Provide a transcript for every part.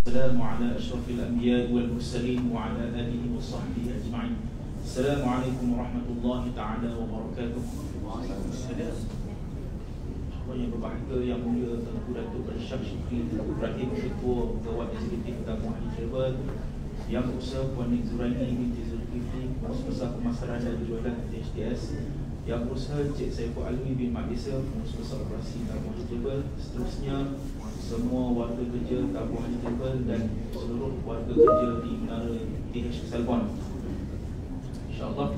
السلام على أشرف الأنبياء والمرسلين وعلى آله وصحبه أجمعين. السلام عليكم ورحمة الله تعالى وبركاته. Yang berbahagia yang mulia Tengku Datuk Bersyak Syukri Ibrahim, Ketua Pegawai Eksekutif Tabung Ahli Travel, Yang Berusaha Puan Nik Zuraini binti Zulkifli, Pengurus Besar Pemasaran dan Jualan THDS, Yang Berusaha Encik Saiful Alwi bin Mak Desa, Pengurus Besar Operasi Tabung Ahli Travel, seterusnya semua warga kerja Tabung Ahli Travel dan seluruh warga kerja di Menara TH Selborne. InsyaAllah,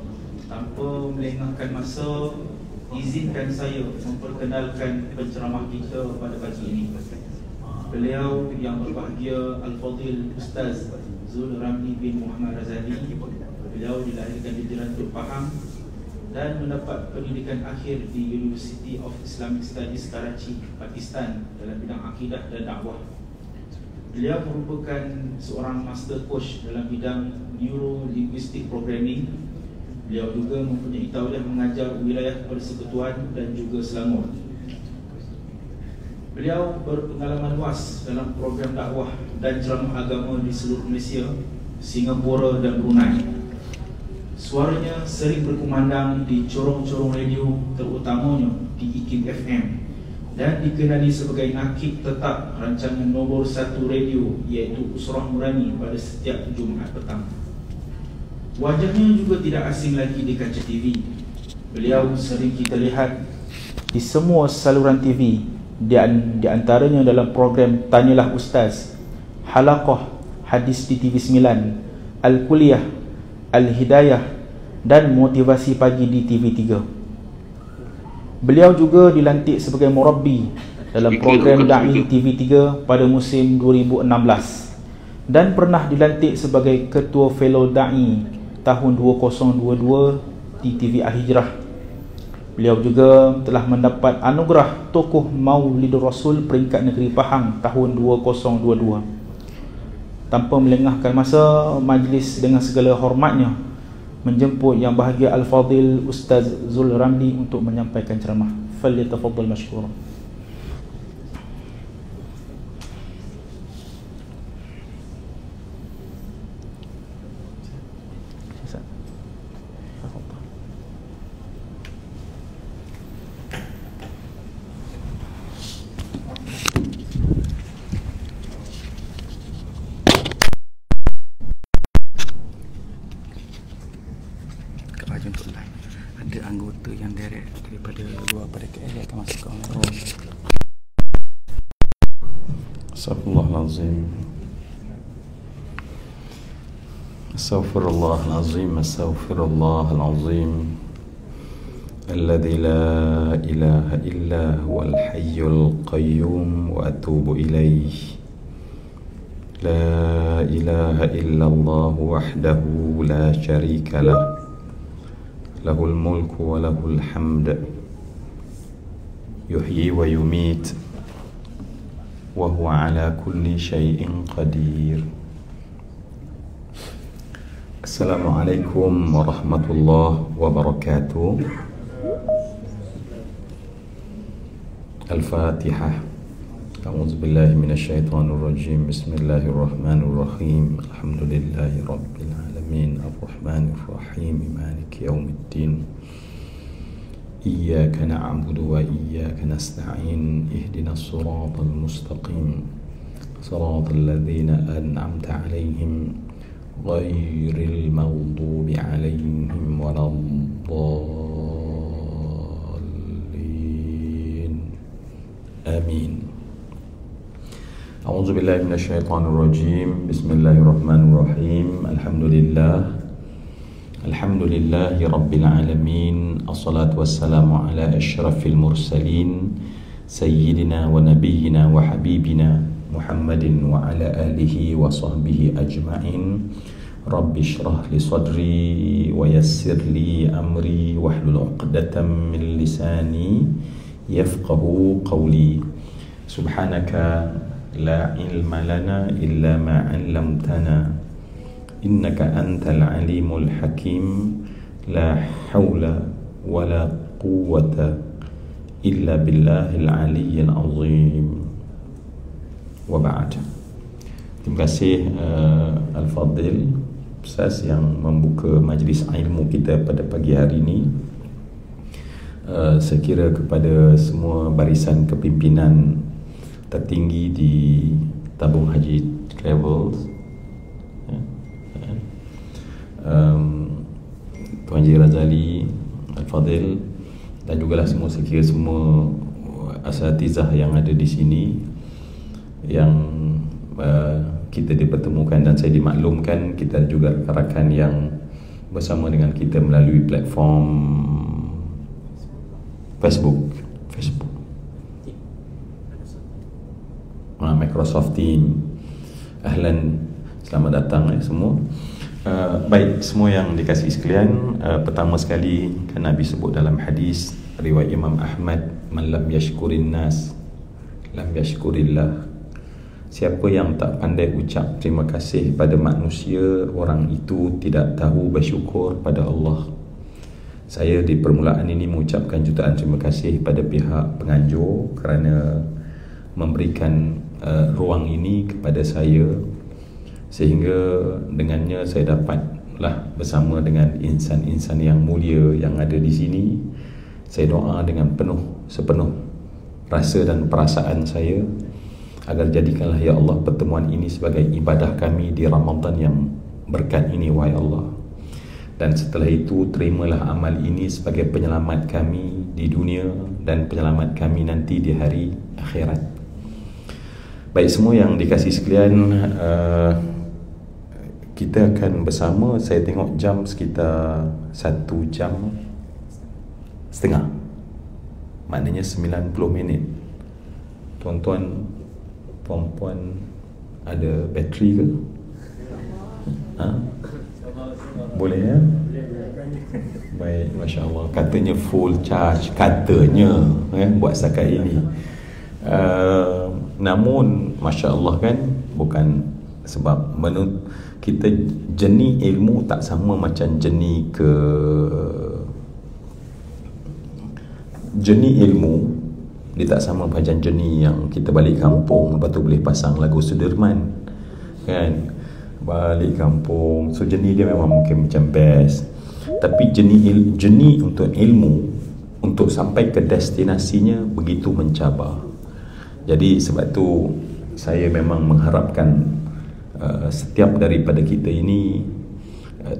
tanpa melengahkan masa, izinkan saya memperkenalkan penceramah kita pada pagi ini. Beliau yang berbahagia Al-Fadhil Ustaz Zul Ramli bin Muhammad Razali. Beliau dilahirkan di Jiran Teluk Pahang dan mendapat pendidikan akhir di University of Islamic Studies Karachi, Pakistan dalam bidang akidah dan dakwah. Beliau merupakan seorang master coach dalam bidang Neuro Linguistic Programming. Beliau juga mempunyai tauliah mengajar wilayah Persekutuan dan juga Selangor. Beliau berpengalaman luas dalam program dakwah dan ceramah agama di seluruh Malaysia, Singapura dan Brunei. Suaranya sering berkumandang di corong-corong radio, terutamanya di IKIM FM, dan dikenali sebagai nakib tetap rancangan nombor 1 radio iaitu Usrah Nurani pada setiap Jumaat petang. Wajahnya juga tidak asing lagi di kaca TV. Beliau sering kita lihat di semua saluran TV, di antaranya dalam program Tanyalah Ustaz, Halaqah Hadis di TV9, Al-Kuliah, Al-Hidayah dan Motivasi Pagi di TV3. Beliau juga dilantik sebagai murabbi dalam program Da'i TV3 pada musim 2016 dan pernah dilantik sebagai Ketua Fellow Da'i tahun 2022 di TV Al-Hijrah. Beliau juga telah mendapat anugerah Tokoh Maulidur Rasul peringkat negeri Pahang tahun 2022. Tanpa melengahkan masa, majlis dengan segala hormatnya menjemput Yang Bahagia Al-Fadhil Ustaz Zul Ramli untuk menyampaikan ceramah. Falyatafaddal mashkura. Ada anggota yang direct daripada luar pada KL akan masuk ke online. Astaghfirullahalazim. Astaghfirullahalazim. Astaghfirullahalazim. Alladzi la ilaha illa huwal hayyul qayyum wa atubu ilaih. La ilaha illallah wahdahu la syarika lah. Lahul mulku wa lahul hamd, yuhyi wa yumit, wa huwa ala kulli syai'in qadir. Assalamualaikum warahmatullahi wabarakatuh. Al-Fatihah. A'udzu billahi minasyaitonir rajim. Bismillahirrahmanirrahim. Alhamdulillahi rabbil alamin, arrahmanir rahim, maliki yaumiddin. Iyyaka na'budu wa iyyaka nasta'in. Ihdinas siratal mustaqim. Siratal ladzina an'amta 'alaihim ghairil maghdubi 'alaihim waladdallin. Amin. A'udzu billahi minasyaitonir rajim. Bismillahirrahmanirrahim. Alhamdulillahi rabbil alamin. Assalatu wassalamu ala asyrafil mursalin sayyidina wa nabiyyina wa habibina Muhammadin wa ala alihi wa sahbihi ajma'in. Rabbi shrah li sadri wa yassir li amri wahlul 'uqdatam min lisani yafqahu qawli. Subhanaka la ilma lana illa ma 'allamtana innaka antal alimul hakim. La hawla wa la quwwata illa billahil aliyyil azim. Wa ba'd. Terima kasih Al-Fadil Ustaz yang membuka majlis ilmu kita pada pagi hari ini. Saya kira kepada semua barisan kepimpinan tertinggi di Tabung Haji Travels, Tuan Haji Razali, Al-Fadil, dan jugalah semua, saya kira semua asatizah yang ada di sini yang kita dipertemukan, dan saya dimaklumkan kita juga rakan-rakan yang bersama dengan kita melalui platform Facebook Microsoft Team. Ahlan, selamat datang semua. Baik, semua yang dikasihi sekalian, pertama sekali kan Nabi sebut dalam hadis riwayat Imam Ahmad, man lam yashkurin nas lam yashkurillah. Siapa yang tak pandai ucap terima kasih pada manusia, orang itu tidak tahu bersyukur pada Allah. Saya di permulaan ini mengucapkan jutaan terima kasih pada pihak penganjur kerana memberikan ruang ini kepada saya, sehingga dengannya saya dapatlah bersama dengan insan-insan yang mulia yang ada di sini. Saya doa dengan sepenuh rasa dan perasaan saya agar jadikanlah ya Allah pertemuan ini sebagai ibadah kami di Ramadan yang berkat ini, wahai Allah. Dan setelah itu terimalah amal ini sebagai penyelamat kami di dunia dan penyelamat kami nanti di hari akhirat. Baik, semua yang dikasihi sekalian, kita akan bersama, saya tengok jam sekitar 1 jam setengah, maknanya 90 minit. Tuan-tuan, puan-puan ada bateri ke? Boleh ya? Baik, Masya Allah. Katanya full charge, katanya buat setakat ini. Namun Masya Allah kan, bukan sebab kita jenis ilmu tak sama macam jenis ilmu. Dia tak sama macam jenis yang kita balik kampung lepas tu boleh pasang lagu Sudirman kan, balik kampung. So jenis dia memang mungkin macam best. Tapi jenis untuk ilmu, untuk sampai ke destinasinya begitu mencabar. Jadi sebab tu saya memang mengharapkan setiap daripada kita ini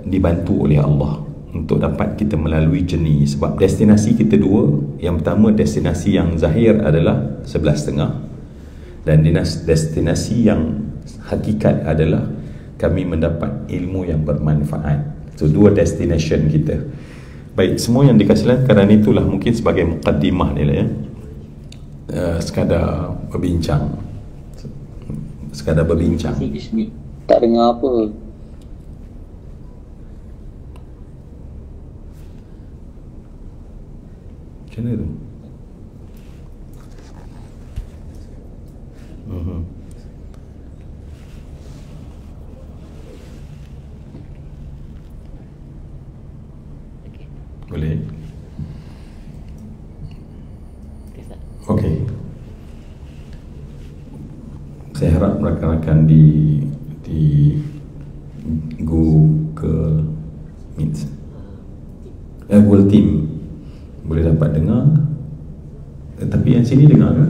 dibantu oleh Allah untuk dapat kita melalui jenis. Sebab destinasi kita dua. Yang pertama, destinasi yang zahir adalah 11.5, dan destinasi yang hakikat adalah kami mendapat ilmu yang bermanfaat. So dua destination kita. Baik, semua yang dikasihi, kerana itulah mungkin sebagai muqaddimah ni lah ya, sekadar berbincang. Tak dengar apa. Macam mana tu? Boleh? Okey. Saya harap rakan-rakan di Google Meet, Google Team boleh dapat dengar. Tapi yang sini dengar ke?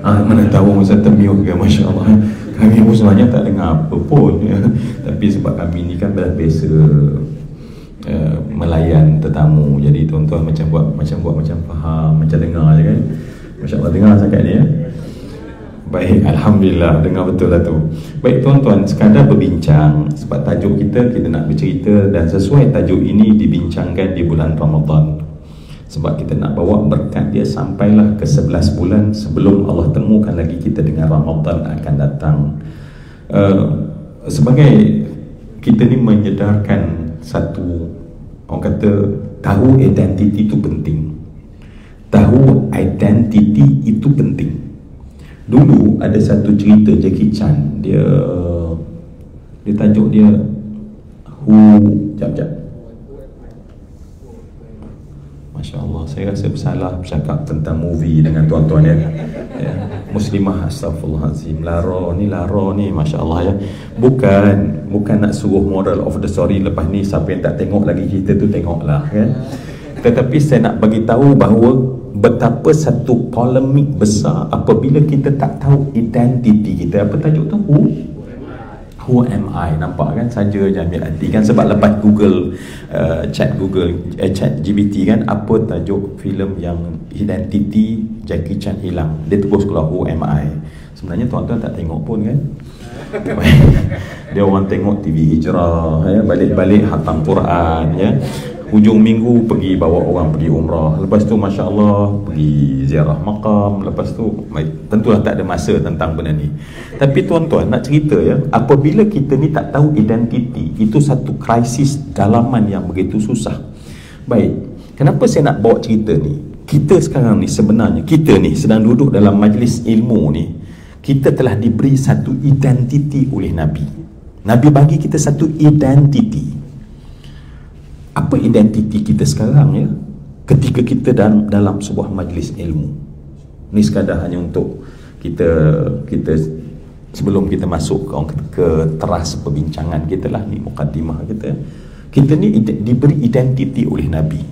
Mana tahu masa termiuk ke. Masya Allah, kami pun sebenarnya tak dengar apa pun ya. Tapi sebab kami ni kan dah biasa melayan tetamu, jadi tuan-tuan macam buat macam faham, macam dengar je kan. Masya Allah, dengar sangat ni ya. Baik, Alhamdulillah, dengar betul lah tu. Baik tuan-tuan, sekadar berbincang sebab tajuk kita nak bercerita, dan sesuai tajuk ini dibincangkan di bulan Ramadan. Sebab kita nak bawa berkat dia sampailah ke 11 bulan sebelum Allah temukan lagi kita dengan Ramadan akan datang. Sebagai kita ni menyedarkan satu, orang kata tahu identiti itu penting. Tahu identiti itu penting. Dulu ada satu cerita Jackie Chan, dia tajuk dia Masya Allah, saya rasa bersalah bercakap tentang movie dengan tuan-tuan ya. Muslimah, astagfirullahaladzim, lara ni Masya Allah ya. Bukan nak suruh moral of the story lepas ni siapa yang tak tengok lagi cerita tu tengoklah kan. Tetapi saya nak bagi tahu bahawa betapa satu polemik besar apabila kita tak tahu identiti kita. Apa tajuk tu? Who am I? Nampak kan saja je ambil hati kan. Sebab lepas Google chat GPT kan, apa tajuk filem yang identiti Jackie Chan hilang, dia terus keluar Who am I. Sebenarnya tuan-tuan tak tengok pun kan. Dia orang tengok TV Hijrah ya, balik-balik khatam Quran ya. Hujung minggu pergi bawa orang pergi umrah. Lepas tu Masya Allah pergi ziarah makam. Lepas tu tentulah tak ada masa tentang benda ni. Tapi tuan-tuan nak cerita ya, apabila kita ni tak tahu identiti, itu satu krisis dalaman yang begitu susah. Baik, kenapa saya nak bawa cerita ni? Kita sekarang ni sebenarnya, kita ni sedang duduk dalam majlis ilmu ni, kita telah diberi satu identiti oleh Nabi. Nabi bagi kita satu identiti. Apa identiti kita sekarang ya, ketika kita dalam sebuah majlis ilmu ni? Sekadar hanya untuk kita sebelum kita masuk ke teras perbincangan kita lah, ni mukadimah kita ni diberi identiti oleh Nabi.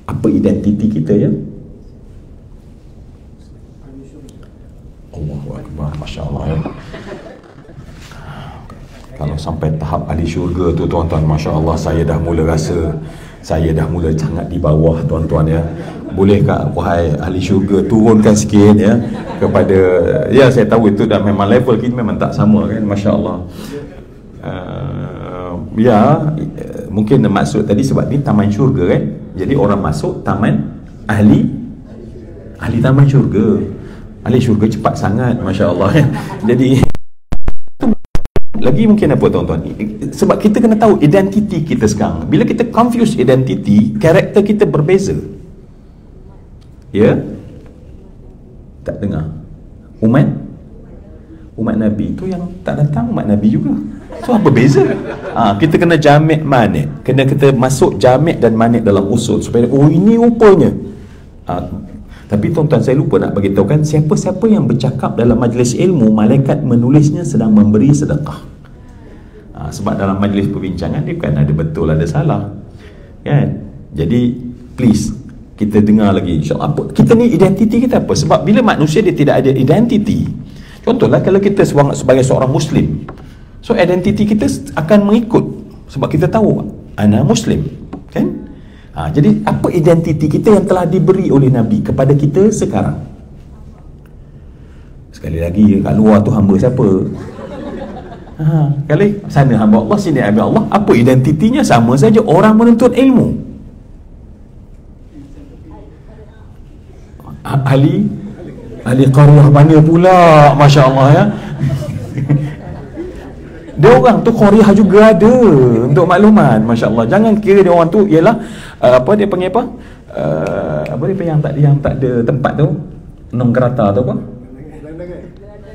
Apa identiti kita ya? Allahu Akbar, Masya Allah ya. Kalau sampai tahap ahli syurga tu tuan-tuan, Masya Allah, saya dah mula rasa saya dah mula sangat di bawah tuan-tuan ya. Bolehkah wahai ahli syurga turunkan sikit ya kepada, ya saya tahu itu dah memang level kita memang tak sama kan, Masya Allah. Mungkin maksud tadi sebab ni taman syurga kan, jadi orang masuk taman ahli taman syurga. Ahli syurga cepat sangat, Masya Allah ya. Jadi lagi mungkin apa tuan-tuan, sebab kita kena tahu identiti kita sekarang. Bila kita confuse identiti, karakter kita berbeza ya. Tak dengar umat Nabi tu yang tak datang umat Nabi juga. So apa beza? Kita kena jamek manik, kena kita masuk jamek dan manik dalam usul supaya ini rupanya. Tapi tuan-tuan, saya lupa nak bagi tahu kan, siapa-siapa yang bercakap dalam majlis ilmu, malaikat menulisnya sedang memberi sedekah. Sebab dalam majlis perbincangan dia kan ada betul ada salah kan. Jadi please kita dengar lagi insya-Allah apa kita ni, identiti kita apa. Sebab bila manusia dia tidak ada identiti, contohlah kalau kita sebagai seorang Muslim, so identiti kita akan mengikut sebab kita tahu ana Muslim kan. Jadi apa identiti kita yang telah diberi oleh Nabi kepada kita sekarang? Sekali lagi, kat luar tu hamba siapa? Kali sana hamba Allah, sini hamba Allah. Apa identitinya? Sama saja, orang menuntut ilmu. Ahli qaryah mana pula, Masya Allah ya. Dia orang tu qaryah juga ada, untuk makluman, Masya Allah. Jangan kira dia orang tu ialah apa dia panggil apa? Apa dia panggil yang tak ada tempat tu? Non grata tu apa?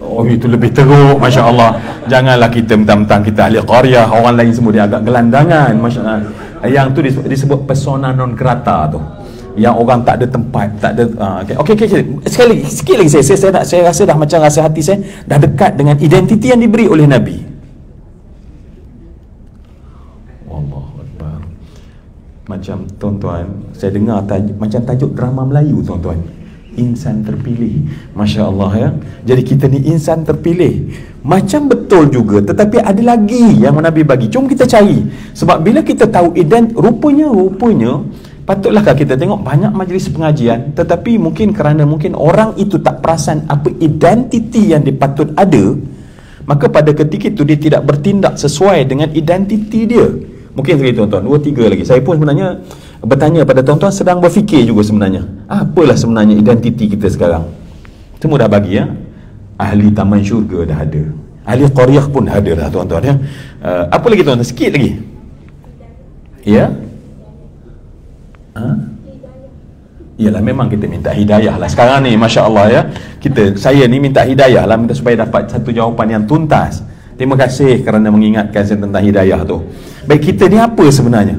Oh, itu lebih teruk, Masya Allah. Janganlah kita mentang-mentang kita ahli qaryah, orang lain semua dia agak gelandangan, Masya Allah. Yang tu disebut persona non grata tu, yang orang tak ada tempat, tak ada. Okay. Sikit lagi saya rasa dah macam rasa hati saya dah dekat dengan identiti yang diberi oleh Nabi. Allahu Akbar. Macam tuan-tuan, saya dengar macam tajuk drama Melayu tuan-tuan. Insan terpilih, Masya Allah ya. Jadi kita ni insan terpilih, macam betul juga, tetapi ada lagi yang Nabi bagi. Jom kita cari. Sebab bila kita tahu rupanya patutlah kita tengok banyak majlis pengajian, tetapi mungkin kerana orang itu tak perasan apa identiti yang dia patut ada, maka pada ketika itu dia tidak bertindak sesuai dengan identiti dia. Mungkin sekali tuan-tuan, 2-3 lagi. Saya pun sebenarnya bertanya pada tuan-tuan, sedang berfikir juga sebenarnya, apalah sebenarnya identiti kita sekarang. Semua dah bagi ya. Ahli taman syurga dah ada, ahli qaryah pun ada dah tuan-tuan ya. Apa lagi tuan-tuan? Sikit lagi ya. Yalah, memang kita minta hidayah lah sekarang ni, Masya Allah ya. Saya ni minta hidayah lah, minta supaya dapat satu jawapan yang tuntas. Terima kasih kerana mengingatkan saya tentang hidayah tu. Baik, kita ni apa sebenarnya?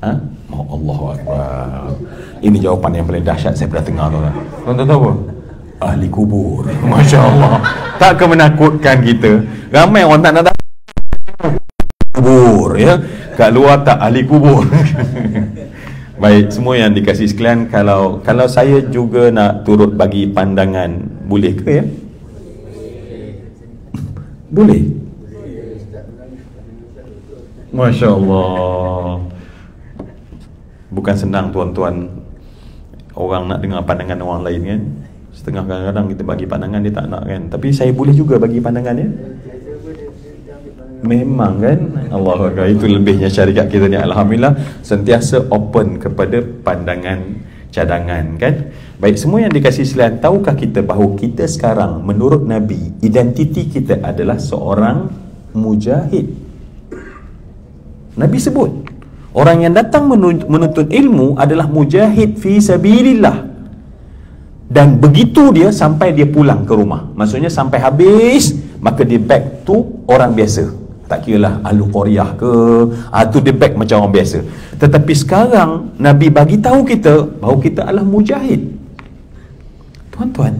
Ha? Allahu Akbar. Ini jawapan yang paling dahsyat saya pernah dengar, tuan. Tuan tahu apa? Ahli kubur. Masya Allah. Tak menakutkan kita. Ramai orang tak nak tahu kubur, ya. Kat luar tak ahli kubur. Baik, semua yang dikasih sekalian, kalau saya juga nak turut bagi pandangan, boleh ke ya? Boleh. Masya Allah. Bukan senang tuan-tuan, orang nak dengar pandangan orang lain kan. Setengah kadang-kadang kita bagi pandangan dia tak nak kan. Tapi saya boleh juga bagi pandangan ya. Memang kan, Allah Akbar. Itu lebihnya syarikat kita ni, alhamdulillah, sentiasa open kepada pandangan cadangan kan. Baik, semua yang dikasih sekalian, tahukah kita bahawa kita sekarang menurut Nabi, identiti kita adalah seorang mujahid. Nabi sebut orang yang datang menuntut ilmu adalah mujahid fi sabilillah. Dan begitu dia sampai dia pulang ke rumah, maksudnya sampai habis, maka dia back to orang biasa. Tak kiralah ahlu qaryah ke, tu dia back macam orang biasa. Tetapi sekarang Nabi bagi tahu kita bahawa kita adalah mujahid. Tuan-tuan,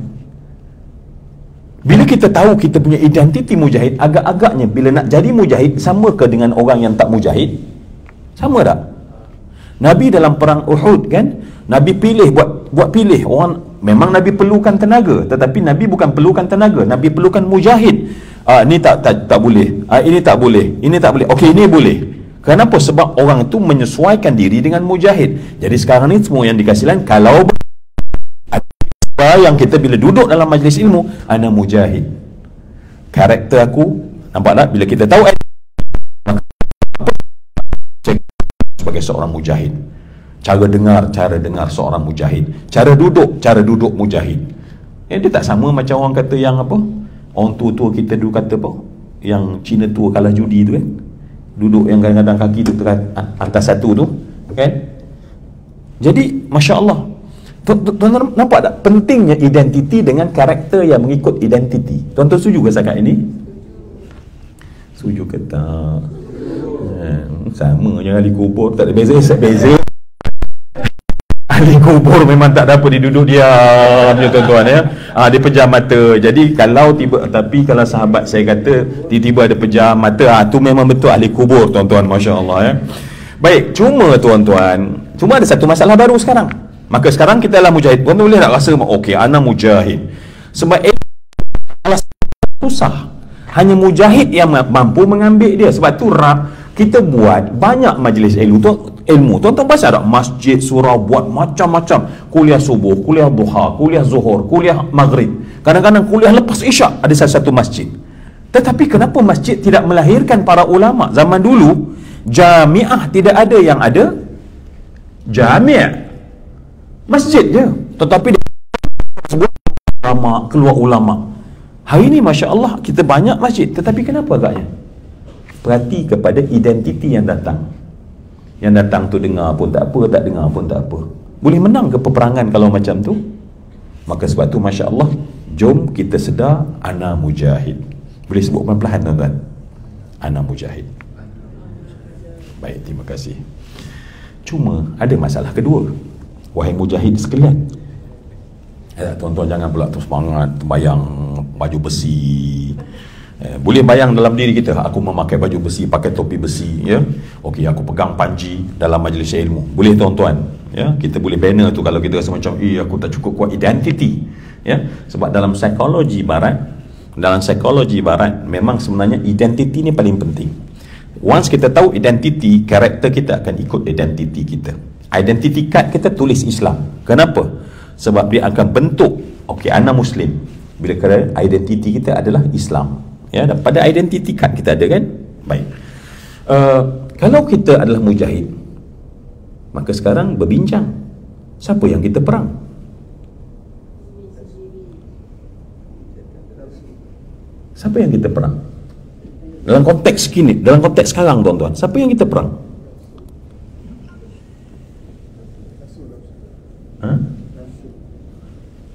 bila kita tahu kita punya identiti mujahid, agak-agaknya bila nak jadi mujahid, sama ke dengan orang yang tak mujahid? Sama tak? Nabi dalam perang Uhud kan, Nabi pilih buat pilih orang. Memang Nabi perlukan tenaga, tetapi Nabi bukan perlukan tenaga, Nabi perlukan mujahid. Ini tak boleh, ini tak boleh, ini tak boleh, okey ini boleh. Kenapa? Sebab orang itu menyesuaikan diri dengan mujahid. Jadi sekarang ni semua yang dikasih lain, kalau yang kita bila duduk dalam majlis ilmu, ana mujahid, karakter aku, nampak tak? Bila kita tahu sebagai seorang mujahid, cara dengar seorang mujahid, cara duduk mujahid. Dia tak sama macam orang kata yang apa, orang tua kita dulu kata apa, yang Cina tua kalah judi tu kan, duduk yang kadang-kadang kaki tu atas satu tu kan. Jadi Masya Allah, tuan-tuan nampak tak pentingnya identiti dengan karakter yang mengikut identiti. Tuan-tuan setuju ke setakat ini? Setuju ke tak? Sama je ahli kubur, tak ada beza. Ahli kubur memang tak ada apa, dia duduk diam je tuan-tuan ya. Dia pejam mata. Jadi tapi kalau sahabat saya kata tiba-tiba ada pejam mata, tu memang betul ahli kubur tuan-tuan, Masya Allah ya. Baik, cuma tuan-tuan, ada satu masalah baru sekarang. Maka sekarang kita adalah mujahid. Tuan-tuan boleh tak rasa okey, ana mujahid. Sebab susah. Hanya mujahid yang mampu mengambil dia. Sebab tu kita buat banyak majlis ilmu. Tuan-tuan pasal tak? Masjid, surau buat macam-macam. Kuliah subuh, kuliah duha, kuliah zuhur, kuliah maghrib. Kadang-kadang kuliah lepas isyak ada satu masjid. Tetapi kenapa masjid tidak melahirkan para ulama? Zaman dulu jamiah tidak ada yang ada jami', masjid je. Tetapi sebuah ulama, keluar ulama. Hari ini Masya Allah kita banyak masjid. Tetapi kenapa agaknya? Perhati kepada identiti yang datang. Yang datang tu dengar pun tak apa, tak dengar pun tak apa. Boleh menang ke peperangan kalau macam tu? Maka sebab tu Masya Allah, jom kita sedar ana mujahid. Boleh sebut pelan-pelan tuan-tuan? Ana mujahid. Baik, terima kasih. Cuma ada masalah kedua. Wahai mujahid sekalian, tuan-tuan jangan pula terus semangat bayang baju besi. Boleh bayang dalam diri kita, aku memakai baju besi, pakai topi besi ya. Okey, aku pegang panji dalam majlis ilmu. Boleh tuan-tuan ya. Kita boleh banner tu kalau kita rasa macam aku tak cukup kuat identiti ya. Sebab dalam psikologi barat memang sebenarnya identiti ni paling penting. Once kita tahu identiti, karakter kita akan ikut identiti kita. Identity card kita tulis Islam. Kenapa? Sebab dia akan bentuk, okey, ana Muslim. Bila kata identiti kita adalah Islam ya, dan pada identity card kita ada kan. Baik, kalau kita adalah mujahid, maka sekarang berbincang, siapa yang kita perang? Siapa yang kita perang? Dalam konteks kini, dalam konteks sekarang tuan-tuan, siapa yang kita perang?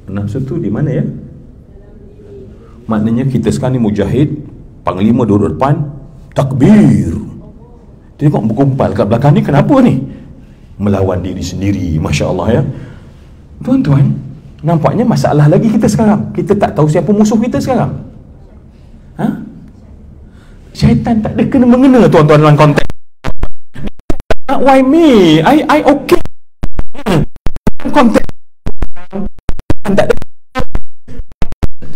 Nafsu tu di mana ya? Maknanya kita sekarang ni mujahid, panglima duduk depan, takbir. Tengok bergumpal kat belakang ni, kenapa ni? melawan diri sendiri. Masya Allah ya. Tuan-tuan, nampaknya masalah lagi kita sekarang. Kita tak tahu siapa musuh kita sekarang. Syaitan tak ada kena-mengena tuan-tuan dalam konteks. Why me? I okay. Konteks tak ada.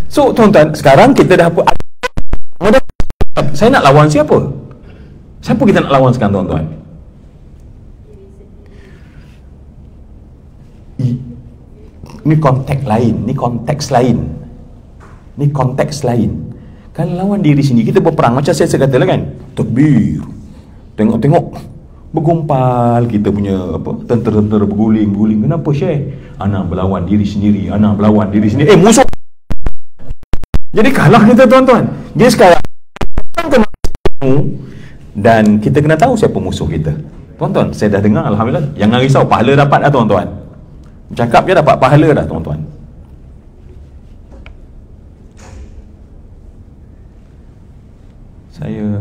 So tuan-tuan, sekarang kita dah apa? Saya nak lawan siapa? Siapa kita nak lawan sekarang tuan-tuan? Ini konteks lain. Ini konteks lain. Ini konteks lain. Kalau lawan diri sendiri, kita berperang macam saya katalah kan, takbir, tengok-tengok bergumpal kita punya apa, tentera-tentera berguling-guling. Kenapa Syekh? Ana berlawan diri sendiri, ana berlawan diri sendiri. Musuh. Jadi kalah kita tuan-tuan. Jadi sekarang dan kita kena tahu siapa musuh kita. Tuan-tuan, saya dah dengar alhamdulillah, jangan risau, pahala dapat dah tuan-tuan. Cakap je dapat pahala dah tuan-tuan. Saya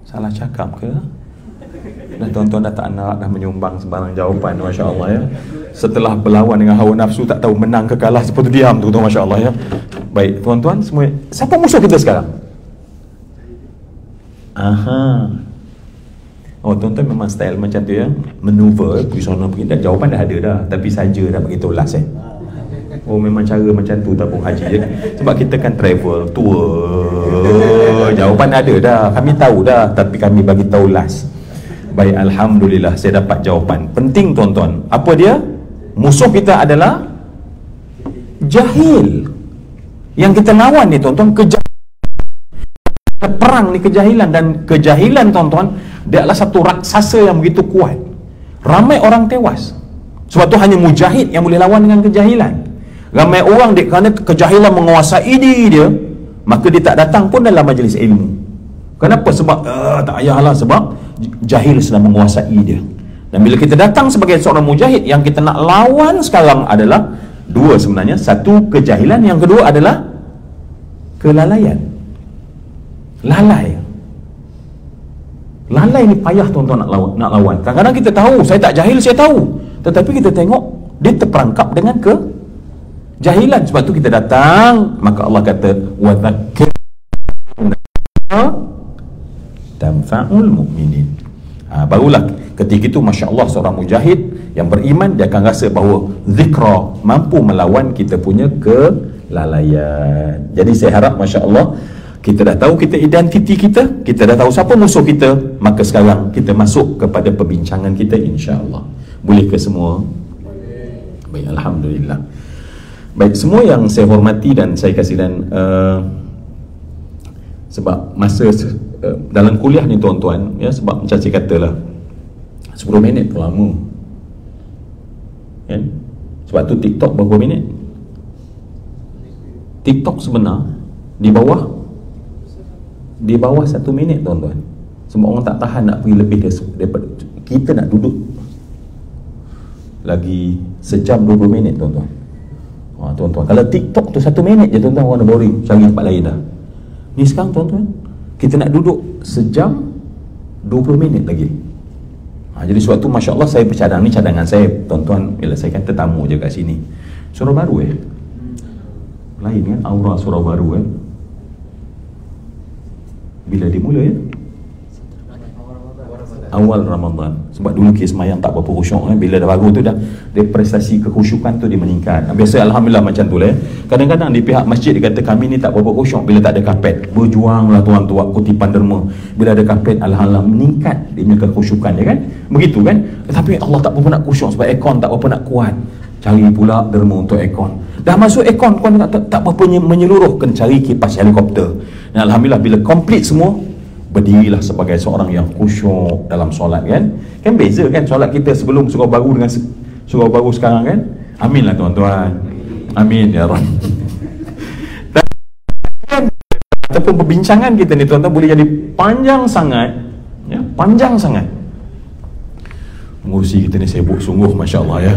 salah cakap ke? Dan tuan-tuan dah tak nak dah menyumbang sembarang jawapan, Masya Allah ya. Setelah berlawan dengan hawa nafsu, tak tahu menang ke kalah, seperti diam tu, Masya Allah ya. Baik tuan-tuan semua, siapa musuh kita sekarang? Oh tuan-tuan memang style macam tu ya, maneuver pergi sana pergi, dah jawapan dah ada dah, tapi saja dah bagi tahu last Oh memang cara macam tu tabung haji je. Sebab kita kan travel, tour, jawapan ada dah, kami tahu dah, tapi kami bagi tahu last. Baik, alhamdulillah saya dapat jawapan. Penting tuan-tuan. Apa dia? Musuh kita adalah jahil. Yang kita lawan ni tuan-tuan, perang ni kejahilan. Dan kejahilan tuan-tuan, dia adalah satu raksasa yang begitu kuat. Ramai orang tewas. Sebab tu hanya mujahid yang boleh lawan dengan kejahilan. Ramai orang kerana kejahilan menguasai diri dia, maka dia tak datang pun dalam majlis ilmu. Kenapa? Sebab tak payahlah, sebab jahil sedang menguasai dia. Dan bila kita datang sebagai seorang mujahid, yang kita nak lawan sekarang adalah dua sebenarnya. Satu, kejahilan. Yang kedua adalah kelalaian. Lalai ni payah tuan-tuan nak lawan. Kadang-kadang kita tahu, saya tak jahil, saya tahu, tetapi kita tengok dia terperangkap dengan kejahilan. Sebab tu kita datang, maka Allah kata wa dzakir tanfa'ul mu'minin. Barulah ketika itu Masya Allah seorang mujahid yang beriman, dia akan rasa bahawa zikra mampu melawan kita punya kelalaian. Jadi saya harap Masya Allah kita dah tahu kita identiti kita, kita dah tahu siapa musuh kita, maka sekarang kita masuk kepada perbincangan kita insya-Allah. Boleh ke semua? Baik, alhamdulillah. Baik, semua yang saya hormati dan saya kasihan, sebab masa dalam kuliah ni tuan-tuan ya, sebab macam saya katalah 10 minit tu lama kan? Sebab tu TikTok berapa minit? TikTok sebenar di bawah 1 minit tuan-tuan. Semua orang tak tahan nak pergi lebih daripada kita nak duduk lagi sejam 20 minit tuan-tuan. Tuan-tuan, kalau TikTok tu 1 minit je tuan-tuan, orang dah boring cari tempat lain dah. Ni sekarang tuan-tuan, kita nak duduk sejam 20 minit lagi. Jadi sebab tu Masya Allah saya bercadang, ni cadangan saya tuan-tuan, bila saya kata tamu je kat sini. Surah baru lain kan, aura surah baru bila dimula awal Ramadan. Sebab dulu kes semayang tak berapa khusyuk kan. Bila dah baru tu dah, dia prestasi kekhusyukan tu dia meningkat. Biasa alhamdulillah macam tu lah Kadang-kadang di pihak masjid dia kata kami ni tak berapa khusyuk bila tak ada kapet. Berjuanglah tuan tu kutipan derma. Bila ada kapet alhamdulillah meningkat dia punya kekhusyukan dia kan. Begitu kan. Tapi Allah tak berapa nak khusyuk sebab aircon tak berapa nak kuat. Cari pula derma untuk aircon. Dah masuk aircon tak berapa menyeluruh, kena cari kipas helikopter. Dan alhamdulillah bila komplit semua, berdirilah sebagai seorang yang khusyuk dalam solat kan. Kan beza kan solat kita sebelum surau baru dengan surau baru sekarang kan. Amin lah tuan-tuan. Amin ya Rabb. Ataupun perbincangan kita ni tuan-tuan boleh jadi panjang sangat ya, panjang sangat. Mengurusi kita ni sibuk sungguh Masya Allah ya.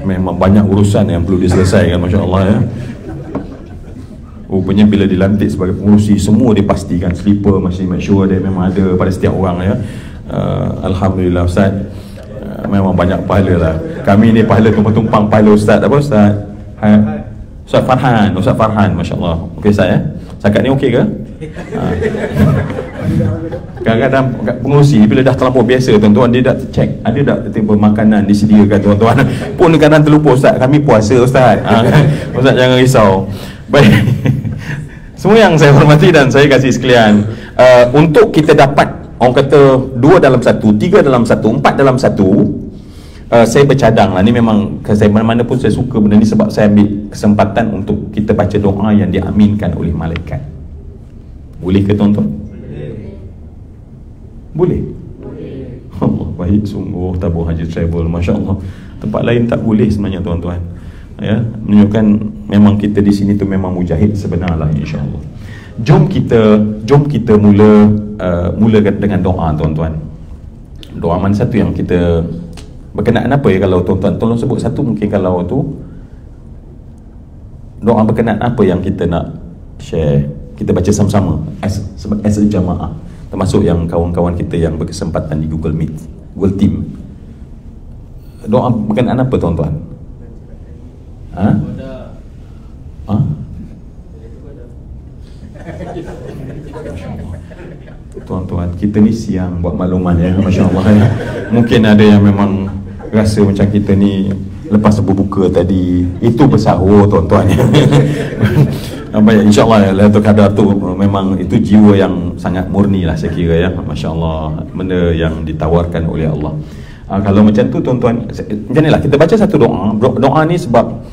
Memang banyak urusan yang perlu diselesaikan Masya Allah ya. Rupanya bila dilantik sebagai pengurusi, semua dipastikan slipper masih make sure dia memang ada pada setiap orang ya. Alhamdulillah Ustaz. memang banyak pahala lah. Kami ni pahala tumpang-tumpang pahala Ustaz. Apa Ustaz? Ustaz Farhan. Ustaz Farhan, Masya Allah. Okey Ustaz ya? Cakap ni okey ke? Kadang-kadang pengurusi bila dah terlampau biasa tuan-tuan, dia dah cek ada tak tiba makanan disediakan tuan-tuan. Pun kadang terlupa, Ustaz kami puasa Ustaz. Ustaz jangan risau. Baik. Semua yang saya hormati dan saya kasih sekalian, untuk kita dapat orang kata 2 dalam 1, 3 dalam 1, 4 dalam 1, saya bercadang lah. Ni memang saya mana-mana pun saya suka benda ni sebab saya ambil kesempatan untuk kita baca doa yang diaminkan oleh malaikat. Boleh ke tuan-tuan? Boleh? Allah, baik sungguh tabung haji travel, Masya Allah. Tempat lain tak boleh sebenarnya tuan-tuan ya, menunjukkan memang kita di sini tu memang mujahid sebenarnya, insya-Allah. Jom kita mulakan dengan doa tuan-tuan. Doa mana satu yang kita berkenaan apa ya, kalau tuan-tuan tolong sebut satu mungkin, kalau tu doa berkenaan apa yang kita nak share, kita baca sama-sama as a jamaah, termasuk yang kawan-kawan kita yang berkesempatan di Google Meet, Google Team. Doa berkenaan apa tuan-tuan? Tuan-tuan, kita ni siang buat makluman ya, Masya Allah ya. Mungkin ada yang memang rasa macam kita ni lepas berbuka tadi itu bersahur tuan-tuan ya. Baik, insyaAllah Lailatul Qadar tu memang itu jiwa yang sangat murni lah saya kira ya. Masya Allah, benda yang ditawarkan oleh Allah. Kalau macam tu tuan-tuan, macam ni lah kita baca satu doa. Doa ni sebab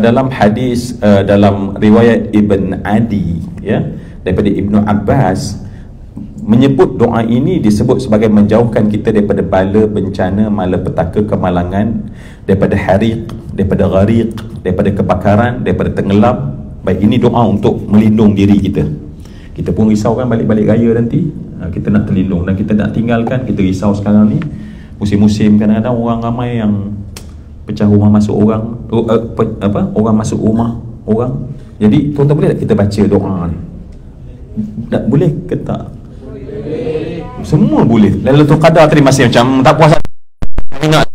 dalam hadis, dalam riwayat Ibn Adi ya, daripada Ibnu Abbas, menyebut doa ini disebut sebagai menjauhkan kita daripada bala, bencana, malapetaka, kemalangan, daripada hariq, daripada ghariq, daripada kebakaran, daripada tenggelam. Baik, ini doa untuk melindung diri kita. Kita pun risau kan balik-balik raya nanti, kita nak terlindung dan kita nak tinggalkan. Kita risau sekarang ni musim-musim, kadang-kadang orang ramai yang pecah rumah masuk orang, orang masuk rumah orang. Jadi tuan-tuan boleh tak kita baca doa ni? Tak boleh ke tak? Boleh. Semua boleh. Lailatul Qadar tadi masih macam tak puas minat,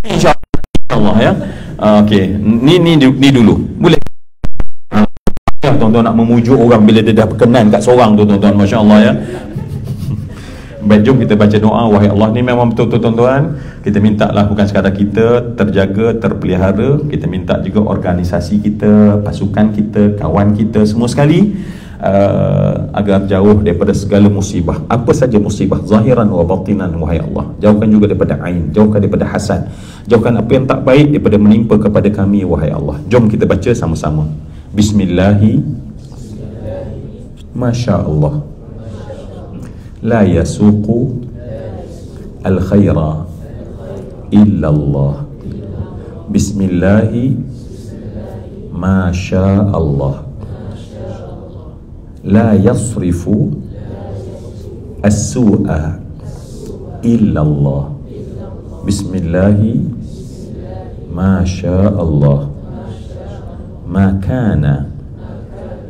insya-Allah ya. Okey, ni dulu. Boleh. Tuan-tuan nak memujuk orang bila dia dah berkenan kat seorang tu tuan-tuan, Masya-Allah ya. Baik, jom kita baca doa. Wahai Allah, ni memang betul-betul tuan-tuan, kita minta lah bukan sekadar kita terjaga, terpelihara, kita minta juga organisasi kita, pasukan kita, kawan kita semua sekali agar jauh daripada segala musibah, apa saja musibah, zahiran wa batinan. Wahai Allah, jauhkan juga daripada ain, jauhkan daripada hasad, jauhkan apa yang tak baik daripada menimpa kepada kami. Wahai Allah, jom kita baca sama-sama. Bismillahi, Masya Allah, la yasuqu al-khaira illa Allah. Bismillahi, Masya Allah, la yasrifu as-su'a illa Allah. Bismillahi, Masya Allah, ma kana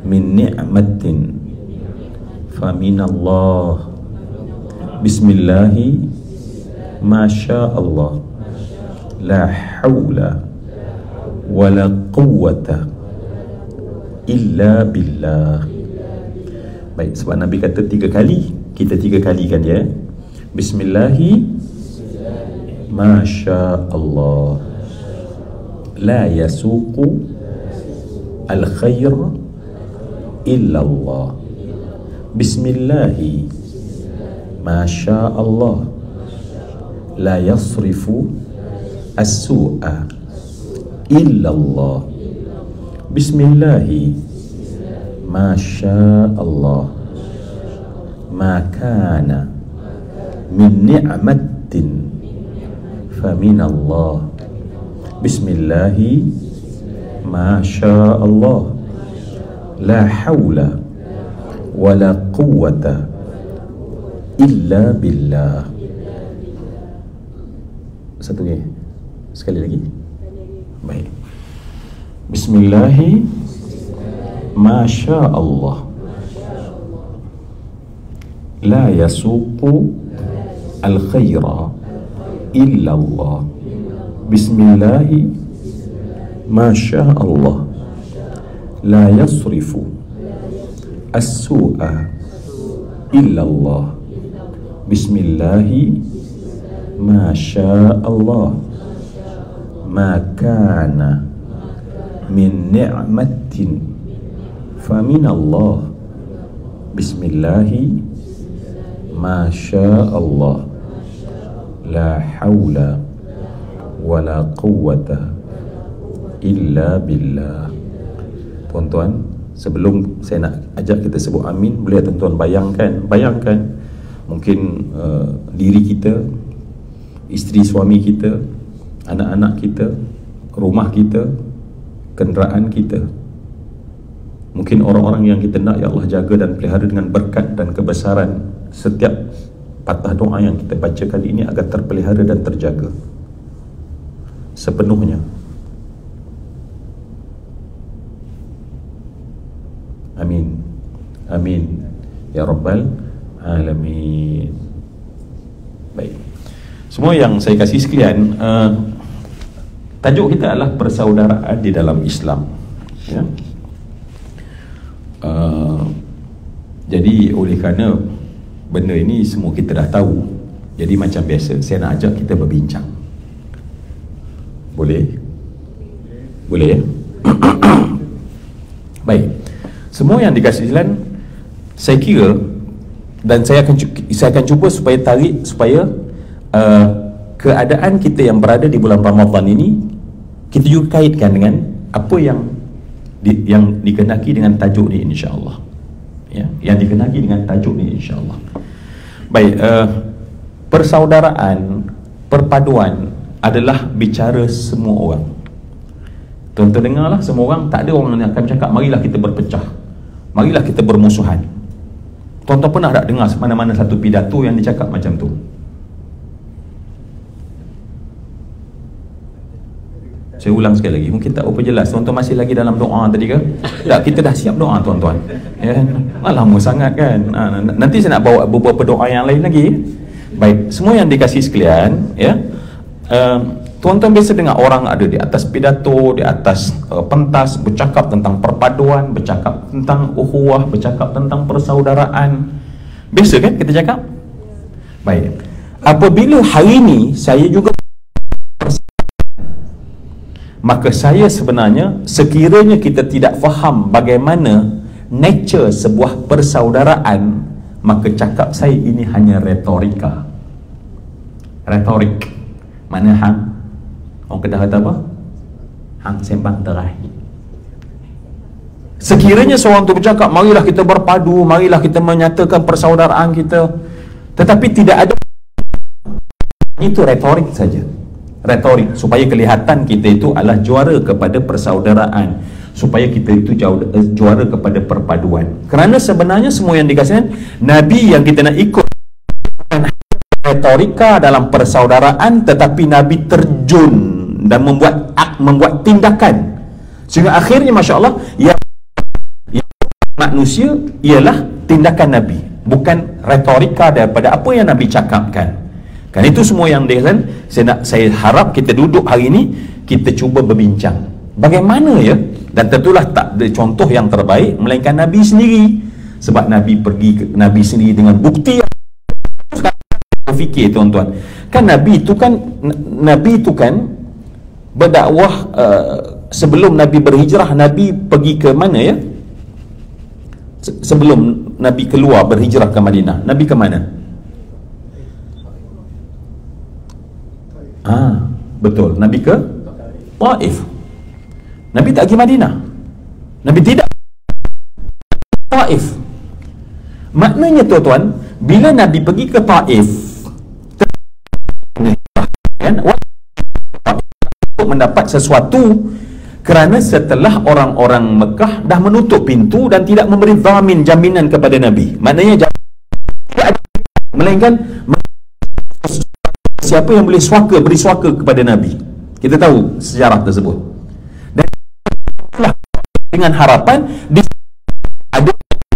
min ni'matin famin Allah. Bismillahi, Masya Allah, la hawla wa la quwwata illa billah. Baik, sebab Nabi kata 3 kali, kita 3 kali kan ya. Bismillahi, Masya Allah, la yasuqu al-khair illa Allah. Bismillahi, Masya Allah, la yasrifu as-su'a illa Allah. Bismillahi, Masya Allah, ma kana min ni'matin famin Allah. Bismillahi, Masya Allah, la hawla wa la quwwata illa billah. Satu lagi, sekali lagi. Baik. Bismillahi, Masya Allah, la yasuqu al-khaira illallah. Bismillahi masya Allah, la yasrifu as-su'a illallah. Bismillahi masya Allah, ma kana min ni'matin faminallah. Bismillahi masya Allah, la hawla wala quwwata illa billah. Tuan-tuan, sebelum saya nak ajak kita sebut amin, boleh tuan-tuan bayangkan mungkin diri kita, isteri suami kita, anak-anak kita, rumah kita, kenderaan kita, mungkin orang-orang yang kita nak ya Allah jaga dan pelihara dengan berkat dan kebesaran. Setiap patah doa yang kita baca kali ini agar terpelihara dan terjaga sepenuhnya. Amin, amin ya rabbal alamin. Baik, semua yang saya kasih sekalian, tajuk kita adalah persaudaraan di dalam Islam, ya. Jadi oleh kerana benda ini semua kita dah tahu, jadi macam biasa saya nak ajak kita berbincang. Boleh? Boleh ya? Baik, semua yang dikasih jalan, saya kira, dan saya akan cuba supaya tarik supaya keadaan kita yang berada di bulan Ramadan ini kita juga kaitkan dengan apa yang dikenaki dengan tajuk ni, insya-Allah. Ya, yang dikenaki dengan tajuk ni, insya-Allah. Baik, persaudaraan, perpaduan adalah bicara semua orang. Tuan-tuan dengarlah, semua orang, tak ada orang yang akan cakap marilah kita berpecah, marilah kita bermusuhan. Tuan-tuan pernah tak dengar mana-mana satu pidato yang dicakap macam tu? Saya ulang sekali lagi, mungkin tak apa jelas. Tuan-tuan masih lagi dalam doa tadi ke? Tak, kita dah siap doa tuan-tuan, ya. Lama sangat kan. Nanti saya nak bawa beberapa doa yang lain lagi. Baik, semua yang dikasih sekalian, ya. Tuan-tuan biasa dengar orang ada di atas pidato, di atas pentas, bercakap tentang perpaduan, bercakap tentang ukhuwah, bercakap tentang persaudaraan. Biasa kan kita cakap? Baik, apabila hari ini saya juga, maka saya sebenarnya, sekiranya kita tidak faham bagaimana nature sebuah persaudaraan, maka cakap saya ini hanya retorika. Retorik, mana hang? Orang Kedah kata apa? Hang sembang terai. Sekiranya seorang tu bercakap marilah kita berpadu, marilah kita menyatakan persaudaraan kita, tetapi tidak ada, itu retorik saja. Retorik supaya kelihatan kita itu adalah juara kepada persaudaraan, supaya kita itu juara kepada perpaduan. Kerana sebenarnya semua yang dikasihkan Nabi yang kita nak ikut retorika dalam persaudaraan, tetapi Nabi terjun dan membuat tindakan, sehingga akhirnya Masya Allah yang manusia ialah tindakan Nabi, bukan retorika daripada apa yang Nabi cakapkan. Kan itu semua yang dia, saya harap kita duduk hari ini, kita cuba berbincang bagaimana ya, dan tentulah tak ada contoh yang terbaik melainkan Nabi sendiri, sebab Nabi Nabi sendiri dengan bukti. Fikir tuan-tuan, kan Nabi itu kan berdakwah sebelum Nabi berhijrah. Nabi pergi ke mana ya? Sebelum Nabi keluar berhijrah ke Madinah, Nabi ke mana? Betul, Nabi ke Taif. Nabi tak pergi Madinah, Nabi tidak Taif. Maknanya tuan-tuan, bila Nabi pergi ke Taif kan, untuk mendapat sesuatu, kerana setelah orang-orang Mekah dah menutup pintu dan tidak memberi jaminan kepada Nabi. Maknanya tidak ada, melainkan siapa yang boleh beri suaka kepada Nabi. Kita tahu sejarah tersebut. Dan dengan harapan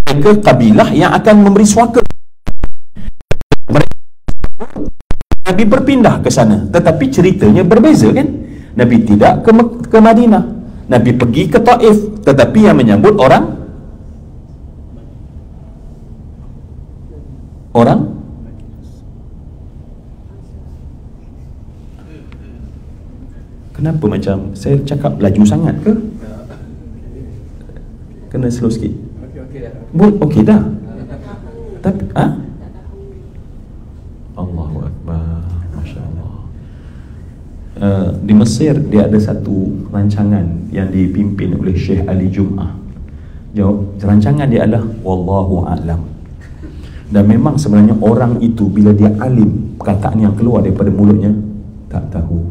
ada kabilah yang akan memberi suaka. Nabi berpindah ke sana, tetapi ceritanya berbeza kan. Nabi tidak ke Madinah, Nabi pergi ke Taif, tetapi yang menyambut orang kenapa macam saya cakap laju sangat ke? Kena slow sikit. Okey dah. Tapi Allahu Akbar, Masya Allah. Di Mesir dia ada satu rancangan yang dipimpin oleh Syekh Ali Jum'ah. Rancangan dia adalah Wallahu A'lam. Dan memang sebenarnya orang itu bila dia alim, perkataan yang keluar daripada mulutnya tak tahu.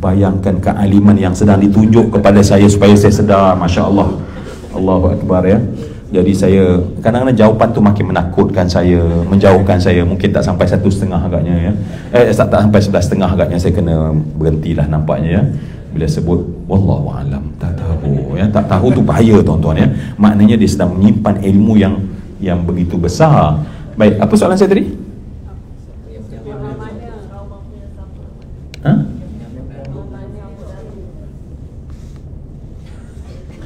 Bayangkan kealiman yang sedang ditunjuk kepada saya supaya saya sedar. Masya Allah, Allahu Akbar ya. Jadi saya kadang-kadang jawapan tu makin menakutkan saya, menjauhkan saya. Mungkin tak sampai 1,5 agaknya ya. Tak sampai 11,5 agaknya. Saya kena berhentilah nampaknya ya. Bila sebut wallahu alam, tak tahu ya. Tak tahu tu bahaya tuan-tuan ya. Maknanya dia sedang menyimpan ilmu yang begitu besar. Baik, apa soalan saya tadi?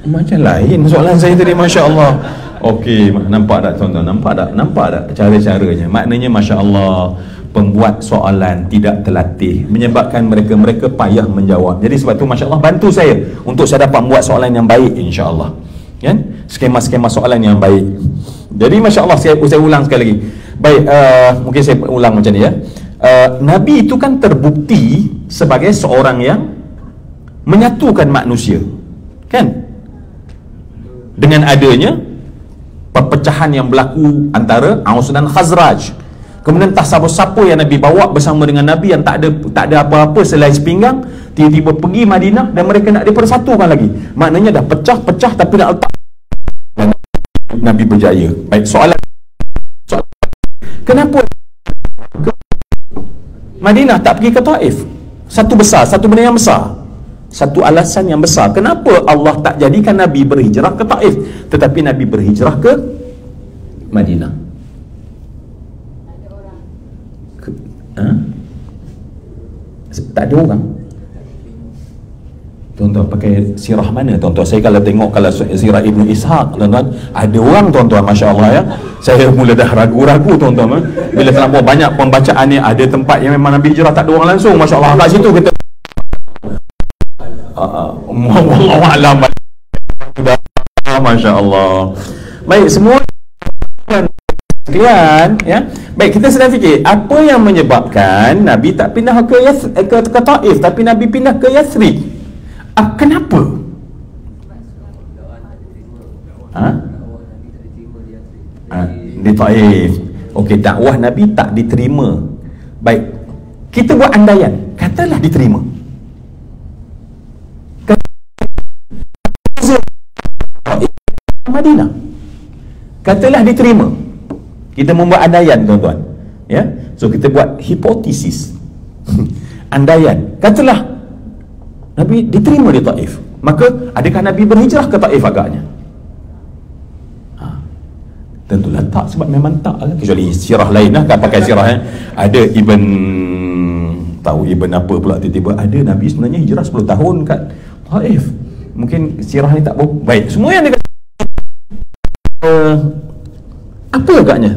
Macam lain soalan saya tadi, Masya Allah. Okey, nampak tak tuan-tuan? Nampak tak cara-caranya? Maknanya Masya Allah, pembuat soalan tidak terlatih menyebabkan mereka payah menjawab. Jadi sebab tu Masya Allah, bantu saya untuk saya dapat buat soalan yang baik, insya Allah kan? Skema-skema soalan yang baik. Jadi Masya Allah, saya ulang sekali lagi. Baik, mungkin saya ulang macam ni ya. Nabi itu kan terbukti sebagai seorang yang menyatukan manusia, kan? Dengan adanya perpecahan yang berlaku antara Aus dan Khazraj. Kemudian tak siapa-siapa yang Nabi bawa bersama dengan Nabi yang tak ada apa-apa selain sepinggang, tiba-tiba pergi Madinah dan mereka nak dipersatukan lagi. Maknanya dah pecah-pecah tapi nak letak, dan Nabi berjaya. Baik, soalan kenapa Madinah tak pergi ke Taif? Satu benda yang besar. Satu alasan yang besar kenapa Allah tak jadikan Nabi berhijrah ke Taif, tetapi Nabi berhijrah ke Madinah. Tak ada orang. Tuan-tuan pakai sirah mana tuan-tuan? Saya kalau tengok sirah Ibn Ishaq tuan-tuan, ada orang tuan-tuan, Masya Allah ya. Saya mula dah ragu-ragu tuan-tuan. Bila terlampau banyak pembacaan ni, ada tempat yang memang Nabi hijrah tak ada orang langsung, Masya Allah. Kat situ kita Wallahualam. Masya Allah. Baik, semua sekalian ya. Baik, kita sedang fikir apa yang menyebabkan Nabi tak pindah ke Taif, tapi Nabi pindah ke Yathrib. Kenapa? Di Taif. Okey, dakwah Nabi tak diterima. Baik, kita buat andaian, katalah diterima. Madinah, katalah diterima. Kita membuat andaian tuan-tuan ya. So kita buat hipotesis andaian, katalah Nabi diterima di Taif, maka adakah Nabi berhijrah ke Taif agaknya? Tentulah tak, sebab memang tak lah. Kecuali sirah lain lah kan, pakai sirah ada Ibn apa pula, tiba-tiba ada Nabi sebenarnya hijrah 10 tahun kat Taif. Mungkin sirah ni tak baik. Semua yang dia apa agaknya?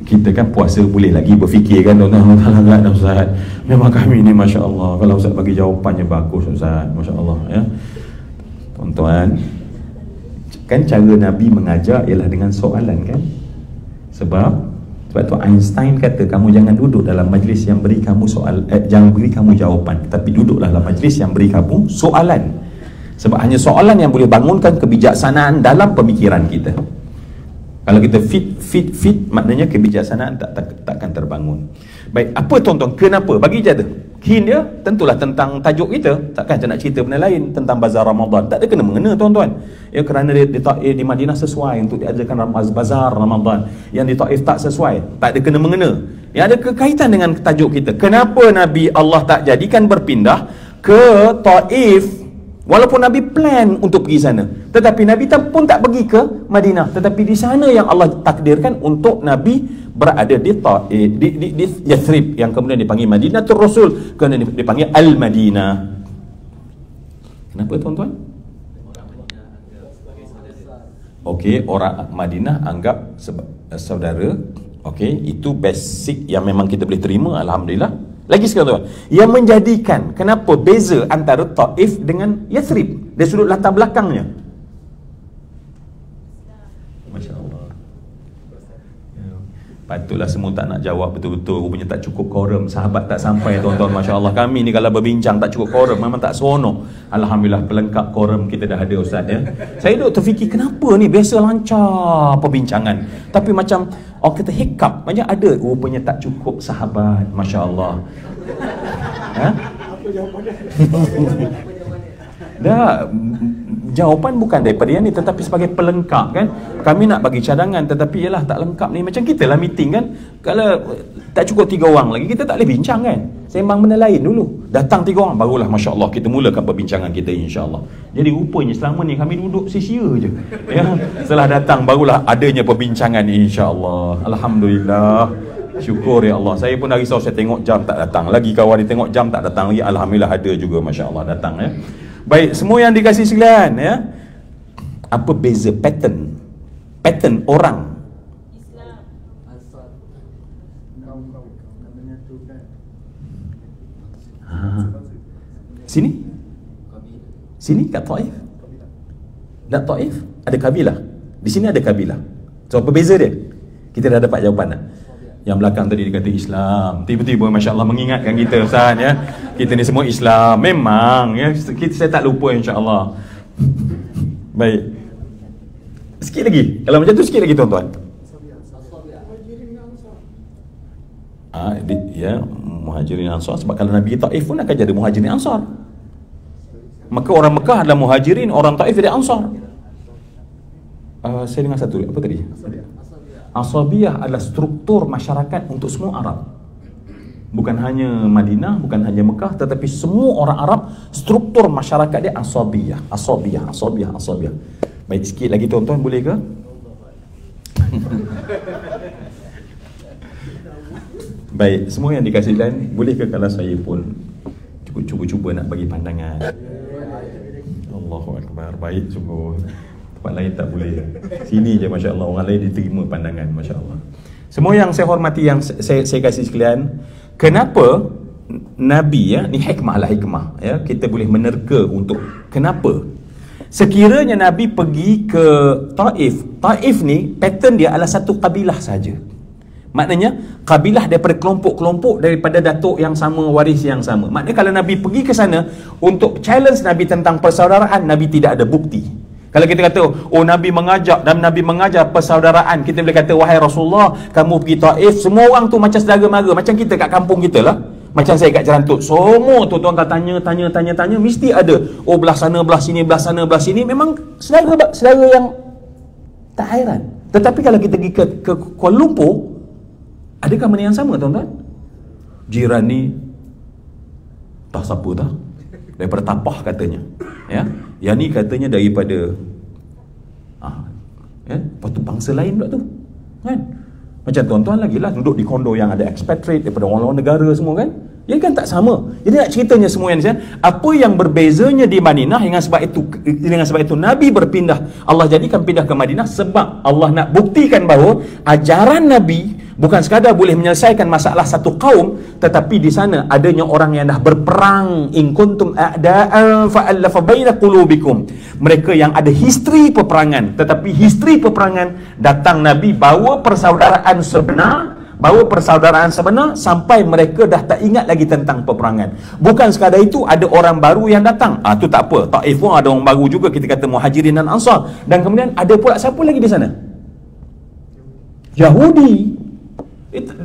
Kita kan puasa boleh lagi berfikir kan, tuan-tuan, Ustaz, memang kami ni Masya Allah, kalau Ustaz bagi jawapannya bagus Ustaz, Masya Allah ya. Tuan-tuan, kan cara Nabi mengajar ialah dengan soalan kan. Sebab tu Einstein kata, kamu jangan duduk dalam majlis yang beri kamu jangan beri kamu jawapan, tapi duduklah dalam majlis yang beri kamu soalan. Sebab hanya soalan yang boleh bangunkan kebijaksanaan dalam pemikiran kita. Kalau kita fit, maknanya kebijaksanaan takkan terbangun. Baik, apa tuan-tuan? Kenapa? Bagi je ada hint dia, tentulah tentang tajuk kita. Takkan saya nak cerita benda lain tentang bazar Ramadan. Tak ada kena-mengena tuan-tuan ya, kerana di Madinah sesuai untuk diajarkan bazar Ramadan, yang di Taif tak sesuai, tak ada kena-mengena. Yang ada kekaitan dengan tajuk kita. Kenapa Nabi Allah tak jadikan berpindah ke Taif Walaupun Nabi plan untuk pergi sana, tetapi Nabi pun tak pergi ke Madinah. Tetapi di sana yang Allah takdirkan untuk Nabi berada di Yathrib, yang kemudian dipanggil Madinatul Rasul, kerana dipanggil Al-Madinah. Kenapa tuan-tuan? Okey, orang Madinah anggap saudara. Okey, itu basic yang memang kita boleh terima, alhamdulillah. Lagi sekali tuan, yang menjadikan kenapa beza antara Taif dengan Yathrib dari sudut latar belakangnya. Masya Allah. Patutlah semua tak nak jawab betul-betul, rupanya tak cukup quorum, sahabat tak sampai tuan-tuan. Masya Allah, kami ni kalau berbincang tak cukup quorum, memang tak seronok. Alhamdulillah pelengkap quorum kita dah ada Ustaz ya. Saya duk terfikir kenapa ni biasa lancar perbincangan, tapi macam orang kata hiccup, macam ada rupanya tak cukup sahabat. Masya Allah. Ha? Apa jawapannya? Dah, jawapan bukan daripada yang ni, tetapi sebagai pelengkap kan. Kami nak bagi cadangan, tetapi yalah tak lengkap ni. Macam kita lah meeting kan, kalau tak cukup 3 orang lagi, kita tak boleh bincang kan. Sembang benda lain dulu. Datang 3 orang, barulah Masya Allah kita mulakan perbincangan kita insya-Allah. Jadi rupanya selama ni kami duduk sia-sia je ya. Setelah datang barulah adanya perbincangan insya-Allah. Alhamdulillah. Syukur ya Allah. Saya pun dah risau, saya tengok jam tak datang lagi, kawan ni tengok jam tak datang lagi. Alhamdulillah ada juga Masya Allah datang ya. Baik, semua yang dikasih sekalian ya. Apa beza pattern orang? Islam. Ansar. Kaum-kaum menyatukan. Sini? Sini kat Taif? Tak Taif ada kabilah. Di sini ada kabilah. So apa beza dia? Kita dah dapat jawapan dah. Yang belakang tadi dia kata Islam, tiba-tiba Masya Allah mengingatkan kita Ustaz ya. Kita ni semua Islam. Memang ya, saya tak lupa insya-Allah. Baik. Sikit lagi. Kalau macam tu sikit lagi tuan-tuan. Ya, Muhajirin Ansar. Sebab kalau Nabi Taif pun akan jadi Muhajirin Ansar. Maka orang Mekah adalah Muhajirin, orang Taif jadi Ansar. Saya dengar satu, apa tadi? Asabiyah adalah struktur masyarakat untuk semua Arab. Bukan hanya Madinah, bukan hanya Mekah, tetapi semua orang Arab, struktur masyarakat dia asabiyah. Baik, sikit lagi tuan-tuan, boleh ke? Baik, semua yang dikasih lain, boleh ke kalau saya pun cuba nak bagi pandangan? Allahu Akbar. Baik, sungguh. Tempat lain tak boleh. Sini je Masya Allah, orang lain diterima pandangan. Masya Allah. Semua yang saya hormati, yang saya kasih sekalian, kenapa Nabi ya, ni hikmah ya, kita boleh menerka untuk kenapa sekiranya Nabi pergi ke Taif ni, pattern dia adalah satu kabilah saja. Maknanya kabilah daripada kelompok-kelompok daripada datuk yang sama, waris yang sama. Maknanya kalau Nabi pergi ke sana untuk challenge Nabi tentang persaudaraan, Nabi tidak ada bukti. Kalau kita kata, oh Nabi mengajak dan Nabi mengajar persaudaraan, kita boleh kata, wahai Rasulullah, kamu pergi Taif, semua orang tu macam saudara mara, macam kita kat kampung kita lah. Macam saya kat Jerantut, semua tu tuan tanya, mesti ada. Oh belah sana, belah sini, belah sana, belah sini. Memang saudara yang tak hairan. Tetapi kalau kita pergi ke Kuala Lumpur, adakah benda yang sama tuan-tuan? Jiran ni tak siapa dah, daripada Tapah katanya ya. Yang ni katanya daripada lepas tu bangsa lain pula tu kan. Macam tuan-tuan lagi lah duduk di kondo yang ada expatriate daripada orang-orang negara semua kan. Ya kan tak sama. Jadi nak ceritanya semua yang di sana, apa yang berbezanya di Madinah dengan sebab itu Nabi berpindah. Allah jadikan pindah ke Madinah sebab Allah nak buktikan bahawa ajaran Nabi bukan sekadar boleh menyelesaikan masalah satu kaum, tetapi di sana adanya orang yang dah berperang. In kuntum a'da'an fa'allafa baina qulubikum. Mereka yang ada history peperangan, tetapi history peperangan datang Nabi bawa persaudaraan sebenar sampai mereka dah tak ingat lagi tentang peperangan. Bukan sekadar itu, ada orang baru yang datang. Tu tak apa. Taif pun ada orang baru juga, kita kata Muhajirin dan Ansar. Dan kemudian ada pula siapa lagi di sana? Yahudi.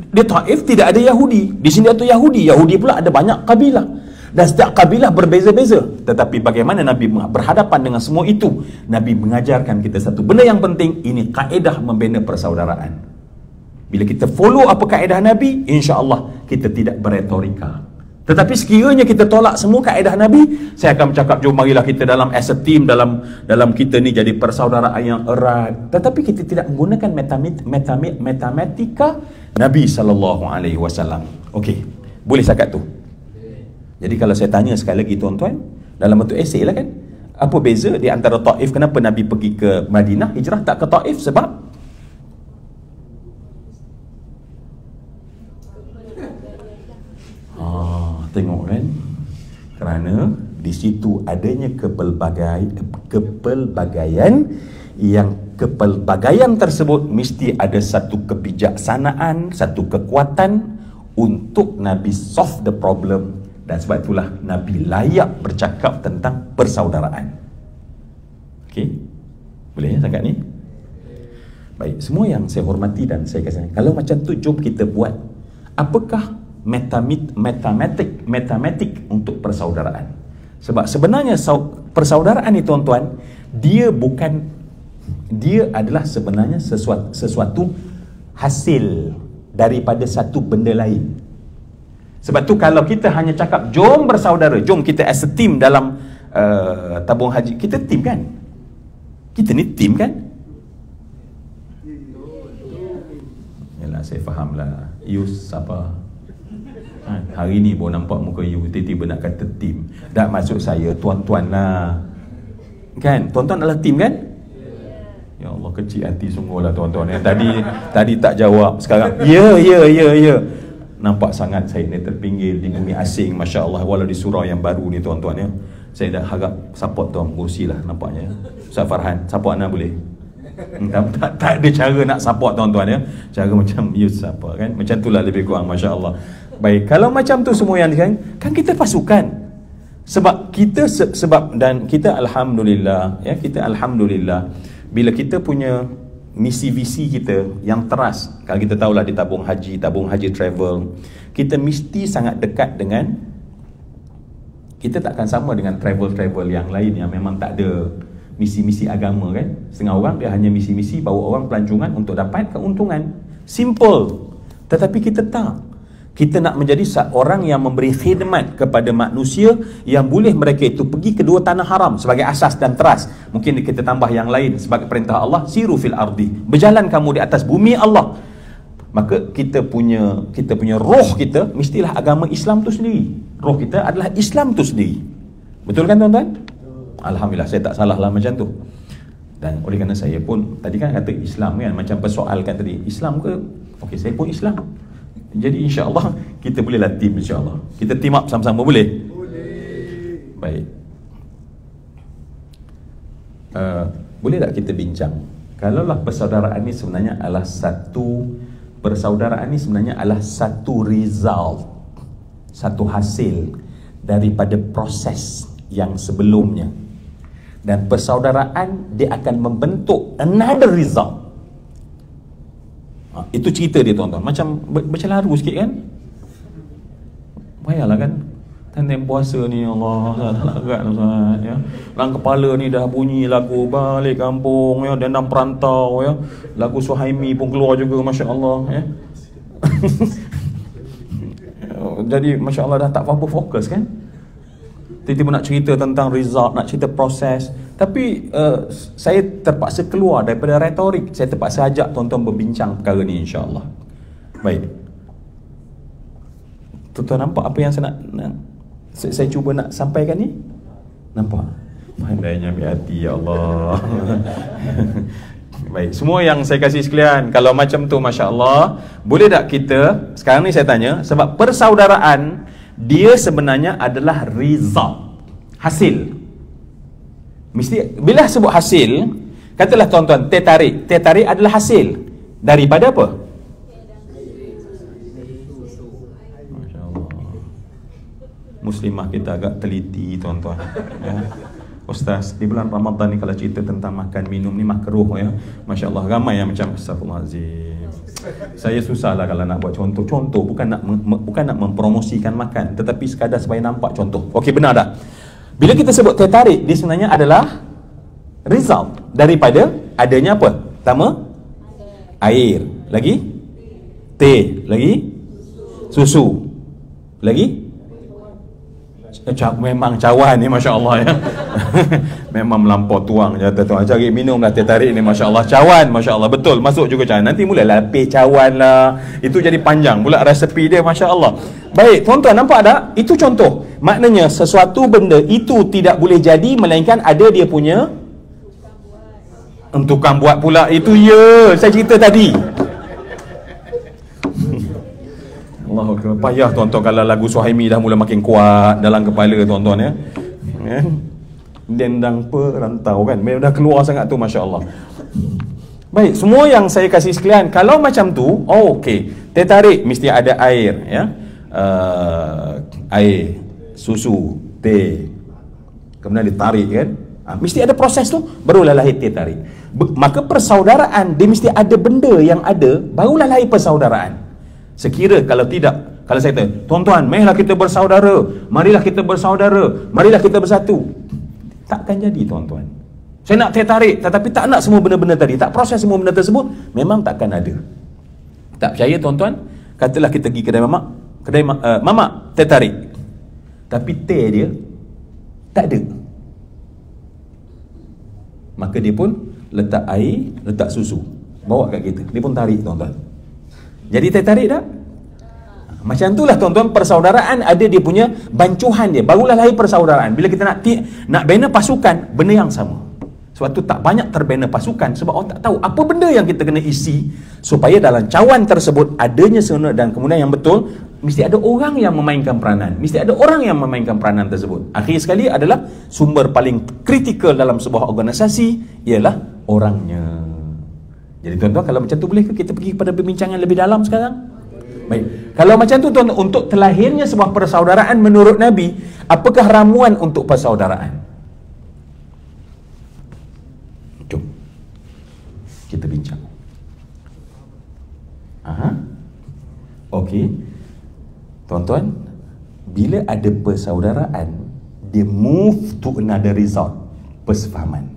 Di Taif tidak ada Yahudi. Di sini ada Yahudi. Yahudi pula ada banyak kabilah. Dan setiap kabilah berbeza-beza. Tetapi bagaimana Nabi berhadapan dengan semua itu? Nabi mengajarkan kita satu benda yang penting. Ini kaedah membina persaudaraan. Bila kita follow apa kaedah Nabi, insya-Allah kita tidak berretorika. Tetapi sekiranya kita tolak semua kaedah Nabi, saya akan bercakap, jom marilah kita dalam as a team, dalam kita ni jadi persaudaraan yang erat. Tetapi kita tidak menggunakan matematika Nabi SAW. Okey, boleh cakap tu. Jadi kalau saya tanya sekali lagi tuan-tuan, dalam bentuk esei lah kan, apa beza di antara Taif? Kenapa Nabi pergi ke Madinah, hijrah tak ke Taif? Sebab tengok kan, kerana di situ adanya kepelbagaian, yang kepelbagaian tersebut mesti ada satu kebijaksanaan, satu kekuatan untuk Nabi solve the problem. Dan sebab itulah Nabi layak bercakap tentang persaudaraan. Okey, boleh ya sangkat ni? Baik, semua yang saya hormati dan saya kasih, kalau macam tu, jom kita buat apakah matematik untuk persaudaraan. Sebab sebenarnya persaudaraan ni tuan-tuan, dia adalah sebenarnya sesuatu hasil daripada satu benda lain. Sebab tu kalau kita hanya cakap jom bersaudara, jom kita as a team dalam tabung haji, kita team kan? Kita ni team kan? Yalah, saya faham lah. Yus apa? Hari ni baru nampak muka you, tiba-tiba nak kata team. Tak, maksud saya tuan-tuan lah. Kan? Tuan-tuan adalah team kan? Ya Allah, kecil hati sungguh lah tuan-tuan. Yang tadi tak jawab, sekarang ya. Nampak sangat saya ni terpinggir di bumi asing, Masya Allah, walau di surau yang baru ni tuan-tuan ya. Saya dah harap support tuan kursi lah nampaknya. Ustaz Farhan, support Ana boleh? Tak ada cara nak support tuan-tuan ya. Cara macam Yus apa kan, macam itulah lebih kurang, Masya Allah. Baik, kalau macam tu semua yang kan kita pasukan. Sebab kita dan kita alhamdulillah ya, kita alhamdulillah bila kita punya misi visi kita yang teras. Kalau kita tahulah di tabung haji travel, kita mesti sangat dekat dengan, kita takkan sama dengan travel yang lain yang memang tak ada misi-misi agama kan. Setengah orang dia hanya misi-misi bawa orang pelancongan untuk dapat keuntungan, simple. Tetapi kita tak, kita nak menjadi seorang yang memberi khidmat kepada manusia, yang boleh mereka itu pergi ke dua tanah haram sebagai asas dan teras. Mungkin kita tambah yang lain sebagai perintah Allah, siru fil ardi, berjalan kamu di atas bumi Allah. Maka kita punya roh kita mestilah agama Islam tu sendiri. Roh kita adalah Islam tu sendiri. Betul kan tuan-tuan? Alhamdulillah, saya tak salah lah macam tu. Dan oleh kerana saya pun tadi kan kata Islam kan, macam persoalkan tadi, Islam ke? Okey, saya pun Islam. Jadi insya-Allah kita bolehlah team, insya-Allah. Kita team up sama-sama, boleh? Boleh. Baik. Boleh tak kita bincang, kalaulah persaudaraan ni sebenarnya adalah satu result, satu hasil daripada proses yang sebelumnya, dan persaudaraan dia akan membentuk another result. Itu cerita dia tuan-tuan, macam bercelaru sikit kan. Payahlah kan, time puasa ni Allah agak ya. Lang kepala ni dah bunyi lagu balik kampung ya, Dendam Perantau ya. Lagu Suhaimi pun keluar juga, masya-Allah ya. Jadi masya-Allah dah tak apa-apa fokus kan. Tiba-tiba nak cerita tentang result, nak cerita proses. Tapi saya terpaksa keluar daripada retorik. Saya terpaksa ajak tuan-tuan berbincang perkara ni, insya-Allah. Baik. Tuan-tuan nampak apa yang saya cuba nak sampaikan ni? Nampak? Pandainya hati, ya Allah. Baik, semua yang saya kasih sekalian, kalau macam tu masya-Allah, boleh tak kita sekarang ni saya tanya, sebab persaudaraan dia sebenarnya adalah result, hasil. Mesti bila sebut hasil, katalah tuan-tuan, teh tarik adalah hasil daripada apa? Masya-Allah. Muslimah kita agak teliti tuan-tuan ya. Ustaz, di bulan Ramadan ni kalau cerita tentang makan minum ni makruh ya. Masya-Allah, ramai yang macam astagfirullahalazim. Saya susahlah kalau nak buat contoh bukan nak mempromosikan makan, tetapi sekadar supaya nampak contoh. Okey, benar tak? Bila kita sebut teh tarik, dia sebenarnya adalah result daripada adanya apa? Pertama, air, lagi teh, lagi susu, lagi Memang cawan ni, Masya Allah ya. Memang melampau tuang je tuan. Cari minum lah teh tarik ni, Masya Allah. Cawan, Masya Allah, betul. Masuk juga cawan. Nanti mula lapis cawan lah. Itu jadi panjang pula resepi dia, Masya Allah. Baik, tuan-tuan nampak tak? Itu contoh. Maknanya sesuatu benda itu tidak boleh jadi melainkan ada dia punya tukang buat pula. Itu ya, saya cerita tadi. Allah, payah tuan-tuan kalau lagu Suhaimi dah mula makin kuat dalam kepala tuan-tuan ya. Dendang perantau kan, memang dah keluar sangat tu, Masya Allah. Baik, semua yang saya kasih sekalian, kalau macam tu, okey, teh tarik mesti ada air ya. Air, susu, teh, kemudian ditarik kan. Mesti ada proses tu, barulah lahir teh tarik. Maka persaudaraan dia mesti ada benda yang ada, barulah lahir persaudaraan. Sekira kalau tidak, kalau saya kata, tuan-tuan, marilah kita bersaudara, marilah kita bersaudara, marilah kita bersatu, takkan jadi tuan-tuan. Saya nak teh tarik, tetapi tak nak semua benda-benda tadi, tak proses semua benda tersebut, memang takkan ada. Tak percaya tuan-tuan? Katalah kita pergi kedai mamak, mamak teh tarik, tapi teh dia tak ada, maka dia pun letak air, letak susu, bawa kat kita, dia pun tarik tuan-tuan. Jadi teh tarik tak? Macam itulah tuan-tuan, persaudaraan ada dia punya bancuhan dia, barulah lahir persaudaraan. Bila kita nak bina pasukan, benda yang sama. Sebab tu tak banyak terbina pasukan, sebab orang tak tahu apa benda yang kita kena isi supaya dalam cawan tersebut adanya seronok, dan kemudian yang betul mesti ada orang yang memainkan peranan, mesti ada orang yang memainkan peranan tersebut. Akhir sekali adalah sumber paling kritikal dalam sebuah organisasi ialah orangnya. Jadi tuan-tuan, kalau macam tu boleh ke kita pergi kepada perbincangan lebih dalam sekarang? Baik. Kalau macam tu tuan-tuan, untuk terlahirnya sebuah persaudaraan menurut Nabi, apakah ramuan untuk persaudaraan? Jom kita bincang. Okey. Tuan-tuan, bila ada persaudaraan, dia move to another result, persefahaman.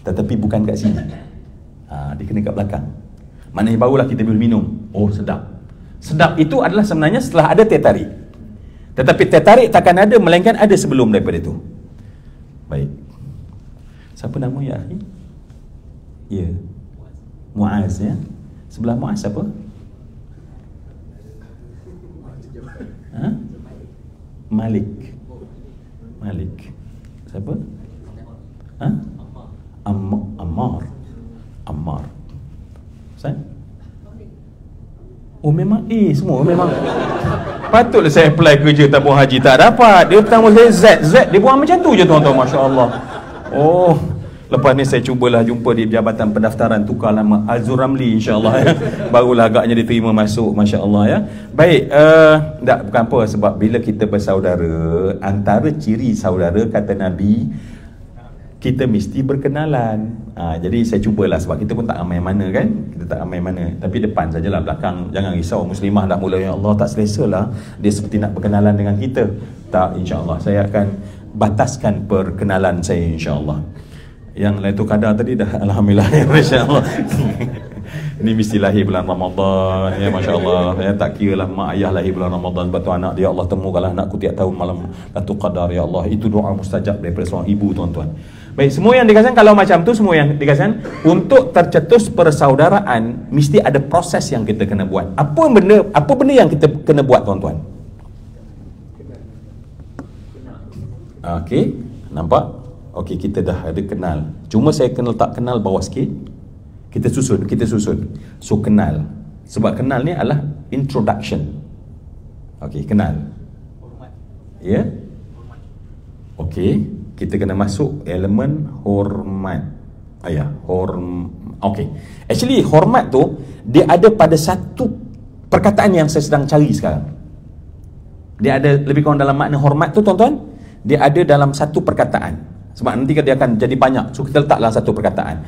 Tetapi bukan kat sini. Dia kena kat belakang. Maknanya barulah kita boleh minum. Oh, sedap. Sedap itu adalah sebenarnya setelah ada teh tarik. Tetapi teh tarik takkan ada melainkan ada sebelum daripada itu. Baik. Siapa nama ya? Ya. Muaz ya. Sebelah Muaz siapa? Malik. Siapa? Ammar. Saya? Oh memang semua memang. Patutlah saya apply kerja tabung haji, tak dapat. Dia pertama saya Z dia buang macam tu je tuan-tuan, Masya-Allah. Oh, lepas ni saya cubalah jumpa di Jabatan Pendaftaran, tukar nama Azur Ramli, insya-Allah ya. Barulah agaknya diterima masuk, Masya-Allah ya. Baik, bukan apa, sebab bila kita bersaudara, antara ciri saudara kata Nabi, kita mesti berkenalan. Jadi saya cubalah, sebab kita pun tak ramai mana kan. Kita tak ramai mana. Tapi depan sajalah, belakang jangan risau. Muslimah dah mula, ya Allah tak selesa lah, dia seperti nak berkenalan dengan kita. Tak, insya-Allah saya akan bataskan perkenalan saya, insya-Allah. Yang Lailatul Qadar tadi dah alhamdulillah ya, masya-Allah. Ini mesti lahir bulan Ramadan ya, masya-Allah. Saya tak kira lah mak ayah lahir bulan Ramadan, sebab tu anak dia Allah temukanlah anakku tiap tahun malam Lailatul Qadar, ya Allah. Itu doa mustajab daripada seorang ibu, tuan-tuan. Baik, semua yang dikatakan kalau macam tu, semua yang dikatakan untuk tercetus persaudaraan mesti ada proses yang kita kena buat. Apa benda yang kita kena buat, tuan-tuan? Okey, nampak? Okey, kita dah ada kenal. Cuma saya tak kenal bawah sikit. Kita susun. So kenal. Sebab kenal ni adalah introduction. Okey, kenal. Ya? Yeah? Okey. Kita kena masuk elemen hormat. Okey. Actually hormat tu dia ada pada satu perkataan yang saya sedang cari sekarang. Dia ada lebih kurang dalam makna hormat tu, tuan-tuan. Dia ada dalam satu perkataan. Sebab nanti dia akan jadi banyak. So kita letak dalam satu perkataan.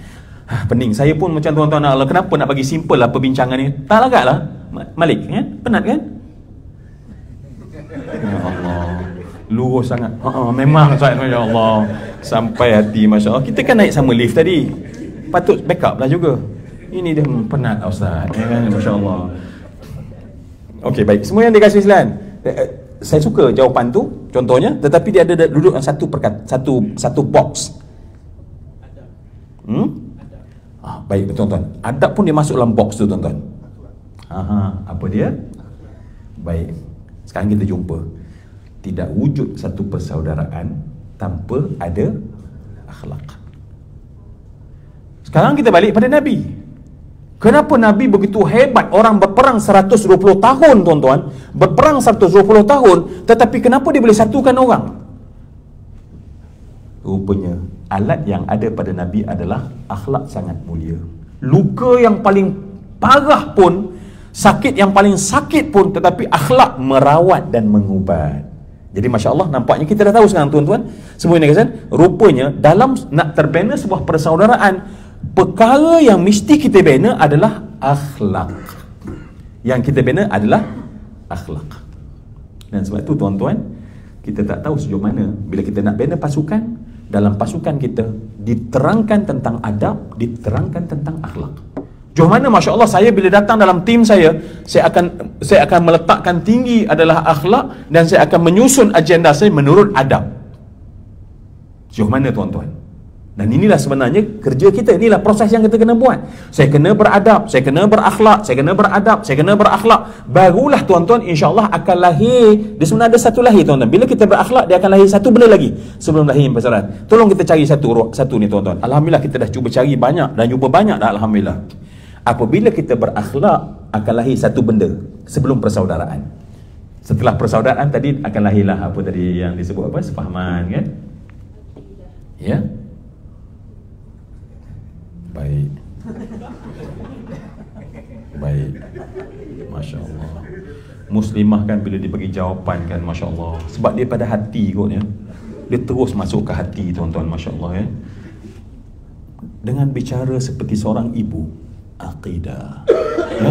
Pening. Saya pun macam tuan-tuan, kenapa nak bagi simple lah perbincangan ni? Tak lagak lah Malik kan? Penat kan? Ya Allah, lurus sangat. Memang Ustaz, Masya Allah, sampai hati, Masya Allah. Kita kan naik sama lift tadi, patut backup lah juga. Ini dia penat Ustaz ya kan? Masya Allah. Okey, baik. Semua yang dikasih silakan. Saya suka jawapan tu. contohnya, tetapi dia ada duduk dalam satu box. Baik, tuan-tuan. Adab pun dia masuk dalam box tu, tuan-tuan. Apa dia? Baik. Sekarang kita jumpa. Tidak wujud satu persaudaraan tanpa ada akhlak. Sekarang kita balik pada Nabi. Kenapa Nabi begitu hebat? Orang berperang 120 tahun, tuan-tuan. Berperang 120 tahun, tetapi kenapa dia boleh satukan orang? Rupanya alat yang ada pada Nabi adalah akhlak sangat mulia. Luka yang paling parah pun, sakit yang paling sakit pun, tetapi akhlak merawat dan mengubat. Jadi Masya Allah, nampaknya kita dah tahu sekarang, tuan-tuan, semua ini kan, rupanya dalam nak terbina sebuah persaudaraan, perkara yang mesti kita bina adalah akhlak. Yang kita bina adalah akhlak. Dan sebab itu, tuan-tuan, kita tak tahu sejauh mana bila kita nak bina pasukan, dalam pasukan kita diterangkan tentang adab, diterangkan tentang akhlak. Jauh mana Masya Allah, saya bila datang dalam tim saya akan meletakkan tinggi adalah akhlak, dan saya akan menyusun agenda saya menurut adab. Jauh mana, tuan-tuan? Dan inilah sebenarnya kerja kita, inilah proses yang kita kena buat. Saya kena beradab, saya kena berakhlak, saya kena beradab, saya kena berakhlak. Barulah, tuan-tuan, insya-Allah akan lahir. Dia sebenarnya ada satu lahir, tuan-tuan. Bila kita berakhlak, dia akan lahir satu benda lagi sebelum lahir persaudaraan. Tolong kita cari satu ni, tuan-tuan. Alhamdulillah kita dah cuba cari banyak dan jumpa banyak dah, alhamdulillah. Apabila kita berakhlak, akan lahir satu benda sebelum persaudaraan. Setelah persaudaraan tadi akan lahirlah apa tadi yang disebut apa? Sefahaman, kan? Ya. Baik. Baik. Masya Allah. Muslimah kan bila dia bagi jawapan kan, Masya Allah, sebab dia pada hati kot ya. Dia terus masuk ke hati, tuan-tuan, Masya Allah ya. Dengan bicara seperti seorang ibu, akidah ya?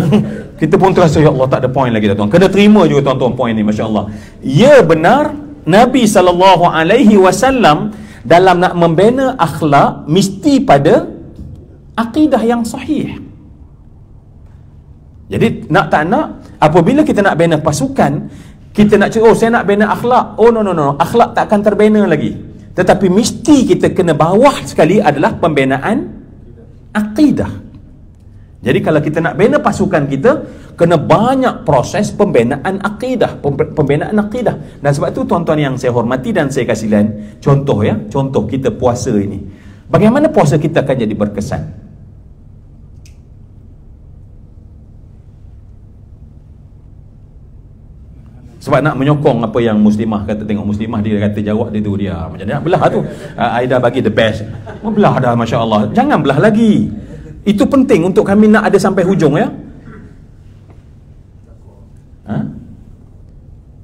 Kita pun terasa, ya Allah, tak ada point lagi dah, tuan. Kena terima juga, tuan-tuan, point ni, Masya Allah. Ya benar, Nabi SAW dalam nak membina akhlak mesti pada akidah yang sahih. Jadi nak tak nak, apabila kita nak bina pasukan, kita nak cakap, oh saya nak bina akhlak, oh no, akhlak tak akan terbina lagi. Tetapi mesti kita kena bawah sekali adalah pembinaan akidah. Jadi kalau kita nak bina pasukan kita, kena banyak proses pembinaan akidah, pembinaan akidah. Dan sebab itu, tuan-tuan yang saya hormati dan saya kasih lain, contoh ya, contoh kita puasa ini. Bagaimana puasa kita akan jadi berkesan? Sebab nak menyokong apa yang muslimah kata, tengok muslimah dia kata jawab dia tu, dia macam dia belah tu. Aida bagi the best. Belah dah, Masya Allah. Jangan belah lagi. Itu penting untuk kami nak ada sampai hujung ya.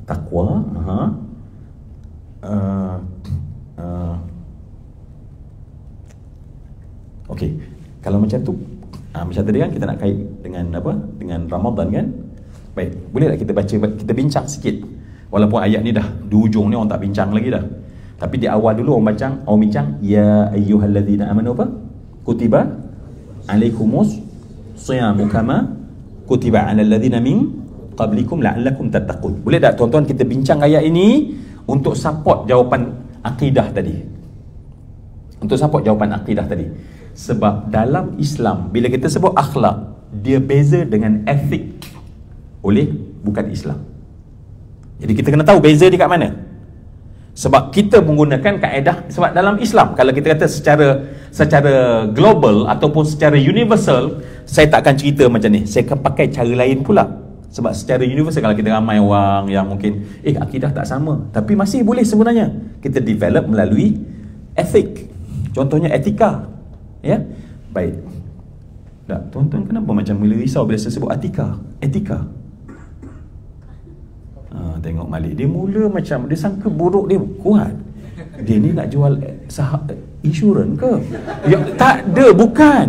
Takwa. Okey. Kalau macam tu, macam tadi kan kita nak kait dengan apa? Dengan Ramadan kan? Baik, boleh tak kita baca, kita bincang sikit. Walaupun ayat ni dah di ujung ni orang tak bincang lagi dah. Tapi di awal dulu orang bincang ya ayyuhalladzina amanu apa? Kutiba alaikumus siyamu kama kutiba alal ladzina min qablikum la'allakum tattaqun. Boleh tak tuan-tuan kita bincang ayat ini untuk support jawapan akidah tadi? Untuk support jawapan akidah tadi. Sebab dalam Islam bila kita sebut akhlak, dia beza dengan etik oleh bukan Islam. Jadi kita kena tahu beza dia kat mana. Sebab kita menggunakan kaedah, sebab dalam Islam kalau kita kata secara global ataupun secara universal, saya tak akan cerita macam ni. Saya akan pakai cara lain pula. Sebab secara universal kalau kita ramai orang yang mungkin akidah tak sama, tapi masih boleh sebenarnya kita develop melalui etik. Contohnya etika. Ya. Baik. Tak, tuan-tuan kenapa macam mula risau bila saya sebut etika? Tengok Malik, dia mula macam dia sangka buruk dia kuat. Dia ni nak jual insurans ke? Ya, tak ada, bukan.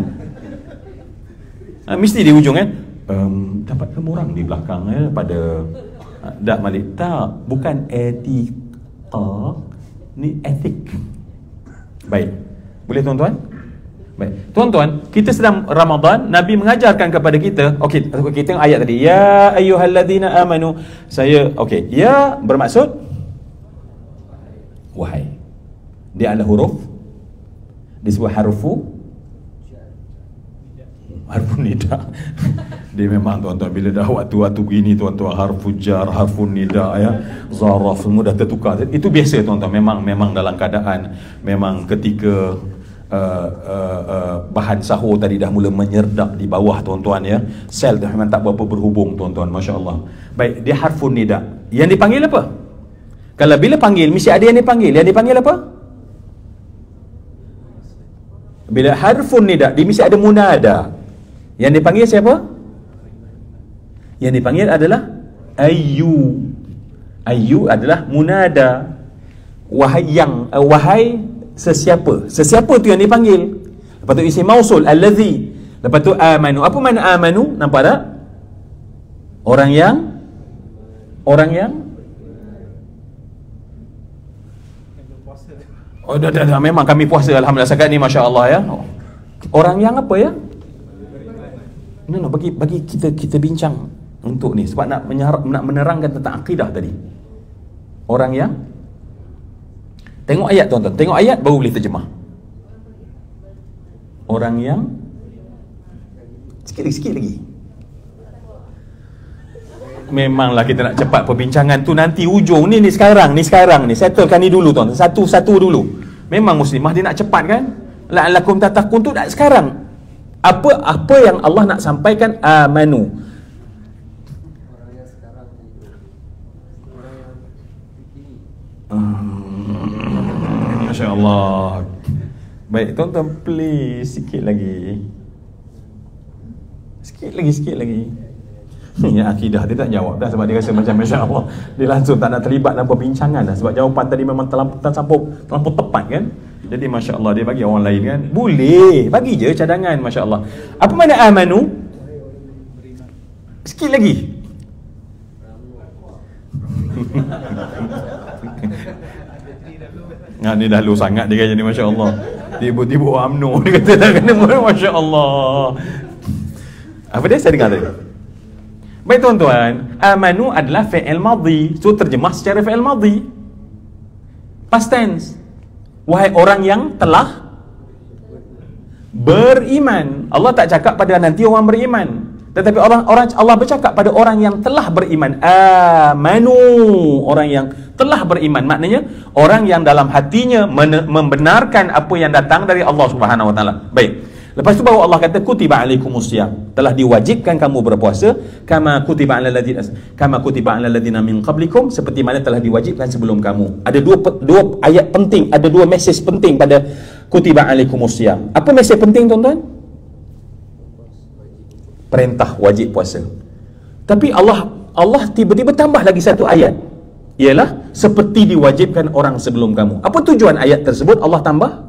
Mesti di ujung kan, dapat orang di belakang pada dak Malik. Tak, bukan etika, ni etik. Baik. Boleh tuan-tuan? Baik. Tuan-tuan, kita sedang Ramadan, Nabi mengajarkan kepada kita. Okey, kita tengok ayat tadi. Ya ayyuhalladzina amanu. Ya bermaksud Dia adalah huruf, disebut harfu nida. Dia memang tuan-tuan, bila dah waktu-waktu gini tuan-tuan, harfu jar, harfu nida ya, zaraf semua dah tertukar. Itu biasa tuan-tuan, memang dalam keadaan memang ketika bahan sahur tadi dah mula menyerdak di bawah tuan-tuan ya. Sel dah memang tak berapa berhubung tuan-tuan, masya-Allah. Baik, dia harfu nida. Yang dipanggil apa? Kalau bila panggil mesti ada yang dipanggil. Yang dipanggil apa? Bila harfun nida, dia mesti ada munada. Yang dipanggil siapa? Yang dipanggil adalah ayyu. Ayyu adalah munada. Wahai sesiapa. Sesiapa tu yang dipanggil. Lepas tu isim mausul allazi. Lepas tu amanu. Apa makna amanu? Nampak tak? Orang yang oh, dah, memang kami puasa alhamdulillah sekarang ni, masya-Allah ya. Orang yang apa ya? Bagi kita bincang untuk ni sebab nak menerangkan tentang akidah tadi. Orang yang tengok ayat tuan-tuan, tengok ayat baru boleh terjemah. Orang yang sikit lagi. Memanglah kita nak cepat perbincangan tu, nanti ujung ni sekarang ni settlekan ni dulu tuan, satu dulu. Memang muslimah dia nak cepat kan, la'allakum tattaqun tu tak sekarang. Apa yang Allah nak sampaikan, amanu. Orang yang sekarang itu, orang yang begini. Masya-Allah. Baik tuan-tuan, please sikit lagi. Yang akidah dia tak jawab dah sebab dia rasa macam masya-Allah dia langsung tak nak terlibat dalam perbincangan dah sebab jawapan tadi memang terlampau tepat kan. Jadi masya-Allah dia bagi orang lain kan. Boleh, bagi je cadangan, masya-Allah. Apa makna amanu? Sikit lagi. Ni dah lu sangat dia kata ni, masya-Allah. Tiba-tiba amnu dia kata dah kena, masya-Allah. Apa dia saya dengar tadi? Baik tuan-tuan, amanu adalah fi'il madhi. So terjemah secara fi'il madhi, past tense. Wahai orang yang telah beriman. Allah tak cakap pada nanti orang beriman, tetapi Allah bercakap pada orang yang telah beriman. Amanu, orang yang telah beriman, maknanya orang yang dalam hatinya membenarkan apa yang datang dari Allah Subhanahu wa taala. Baik. Lepas tu baru Allah kata kutiba alaikumusiyam, telah diwajibkan kamu berpuasa, kama kutiba alal ladzina min qablikum, seperti mana telah diwajibkan sebelum kamu. Ada dua ayat penting, ada dua mesej penting pada kutiba alaikumusiyam. Apa mesej penting tuan-tuan? Perintah wajib puasa. Tapi Allah tiba-tiba tambah lagi satu ayat, ialah seperti diwajibkan orang sebelum kamu. Apa tujuan ayat tersebut Allah tambah?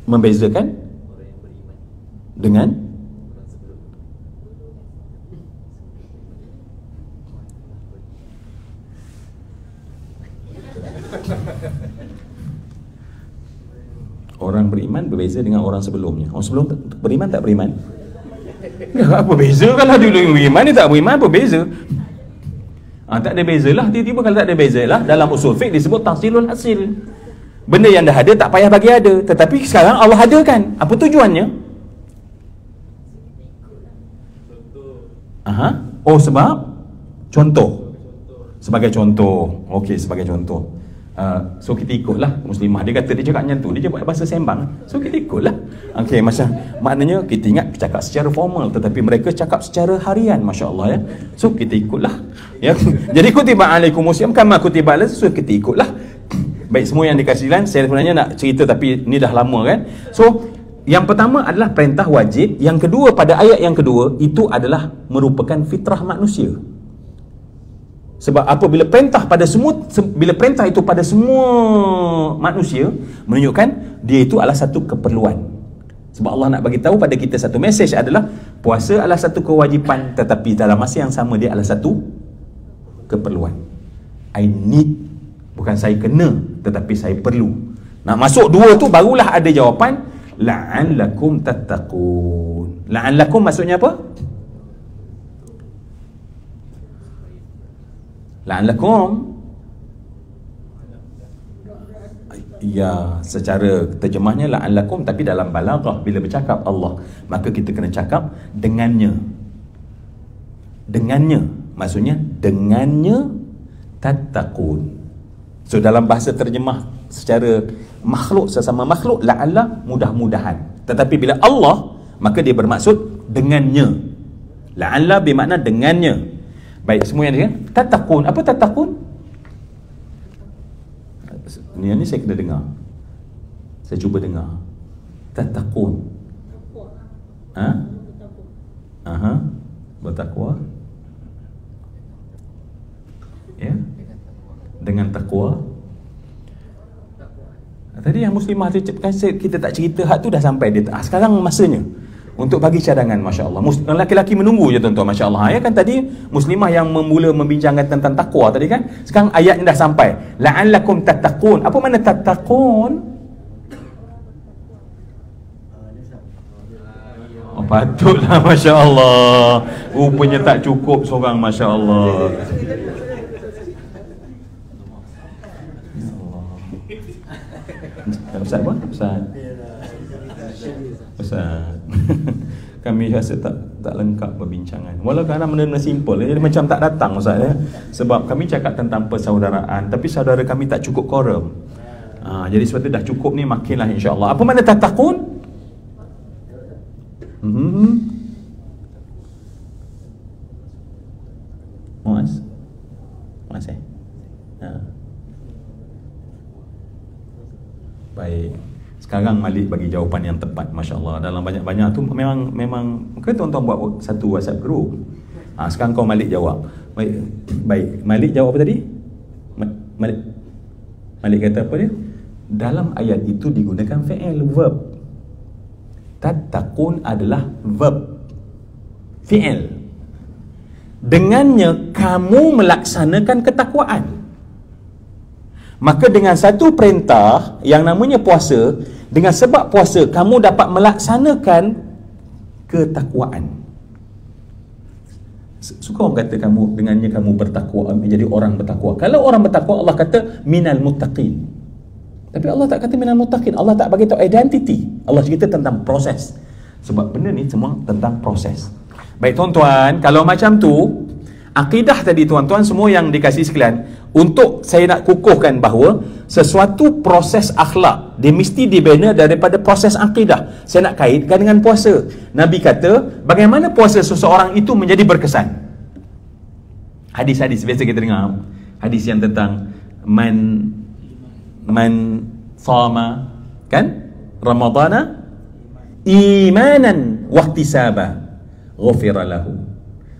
Membezakan orang yang beriman dengan orang sebelum. Orang beriman berbeza dengan orang sebelumnya. Orang sebelum beriman tak beriman? Apa beza kalau dulu beriman ni tak beriman, apa beza? Tak ada bezalah. Tiba-tiba kalau tak ada bezalah, dalam usul fiqh disebut tahsilul hasil. Benda yang dah ada tak payah bagi ada, tetapi sekarang Allah adakan. Apa tujuannya? Oh, sebab contoh. Sebagai contoh. Okey, sebagai contoh. So kita ikutlah. Muslimah dia kata dia cakap macam tu, dia buat bahasa sembang. So kita ikutlah. Okey, maknanya kita ingat cakap secara formal, tetapi mereka cakap secara harian, masya-Allah ya. So kita ikutlah. Ya. Jadi kutiba alaikumusiyam kama kutiba alal, so kita ikutlah. Baik, semua yang dikasih lain, saya sebenarnya nak cerita tapi ni dah lama kan. So yang pertama adalah perintah wajib. Yang kedua, pada ayat yang kedua, itu adalah merupakan fitrah manusia. Sebab apabila perintah itu pada semua manusia, menunjukkan dia itu adalah satu keperluan. Sebab Allah nak bagi tahu pada kita satu mesej adalah puasa adalah satu kewajipan, tetapi dalam masa yang sama dia adalah satu keperluan. I need, bukan saya kena, tetapi saya perlu. Nak masuk dua tu barulah ada jawapan la'allakum tattaqun. La'allakum maksudnya apa? La'allakum Ya, secara terjemahnya la'allakum, tapi dalam balaghah bila bercakap Allah, maka kita kena cakap dengannya. Dengannya, maksudnya dengannya tattaqun. So dalam bahasa terjemah secara makhluk, sesama makhluk, la'alla, mudah-mudahan. Tetapi bila Allah, maka dia bermaksud dengannya. La'alla bermakna dengannya. Baik, semua yang dia tattaqun. Apa tattaqun? Ni saya kena dengar. Saya cuba dengar. Tattaqun. Ha? Aha. Bertakwa. Ya. Dengan takwa. Tadi yang muslimah kita tak cerita, hak tu dah sampai dia. Sekarang masanya untuk bagi cadangan, Masya Allah. Lelaki-lelaki menunggu je tuan-tuan, Masya Allah. Ya kan tadi muslimah yang memula membincangkan tentang takwa tadi kan. Sekarang ayatnya dah sampai. La'allakum tattaqun. Apa makna tattaqun? Oh, patutlah, Masya Allah. Rupanya tak cukup seorang, Masya Allah. Ustaz apa? Ustaz. Kami rasa tak lengkap perbincangan. Walau kerana benda-benda simple, jadi macam tak datang Ustaz ya. Sebab kami cakap tentang persaudaraan, tapi saudara kami tak cukup quorum. Jadi sebab tu dah cukup ni, makinlah insya-Allah. Apa makna tattaqun? Mas Baik. Sekarang Malik bagi jawapan yang tepat, Masya Allah. Dalam banyak-banyak tu memang ke tuan-tuan buat satu WhatsApp group. Sekarang kau Malik jawab. Baik. Malik jawab apa tadi? Malik kata apa dia? Dalam ayat itu digunakan fi'il, verb. Tattaqun adalah verb, fi'il. Dengannya kamu melaksanakan ketakwaan. Maka dengan satu perintah yang namanya puasa, dengan sebab puasa kamu dapat melaksanakan ketakwaan. Suka orang kata kamu dengannya kamu bertakwa, menjadi orang bertakwa. Kalau orang bertakwa, Allah kata minal muttaqin. Tapi Allah tak kata minal muttaqin. Allah tak bagi tahu identity. Allah cerita tentang proses. Sebab benda ni semua tentang proses. Baik tuan-tuan, kalau macam tu, akidah tadi tuan-tuan semua yang dikasih sekalian, untuk saya nak kukuhkan bahawa sesuatu proses akhlak dia mesti dibina daripada proses akidah. Saya nak kaitkan dengan puasa. Nabi kata, bagaimana puasa seseorang itu menjadi berkesan? Hadis-hadis biasa kita dengar. Hadis yang tentang man sama kan? Ramadana imanan wahtisaba ghufira lahu.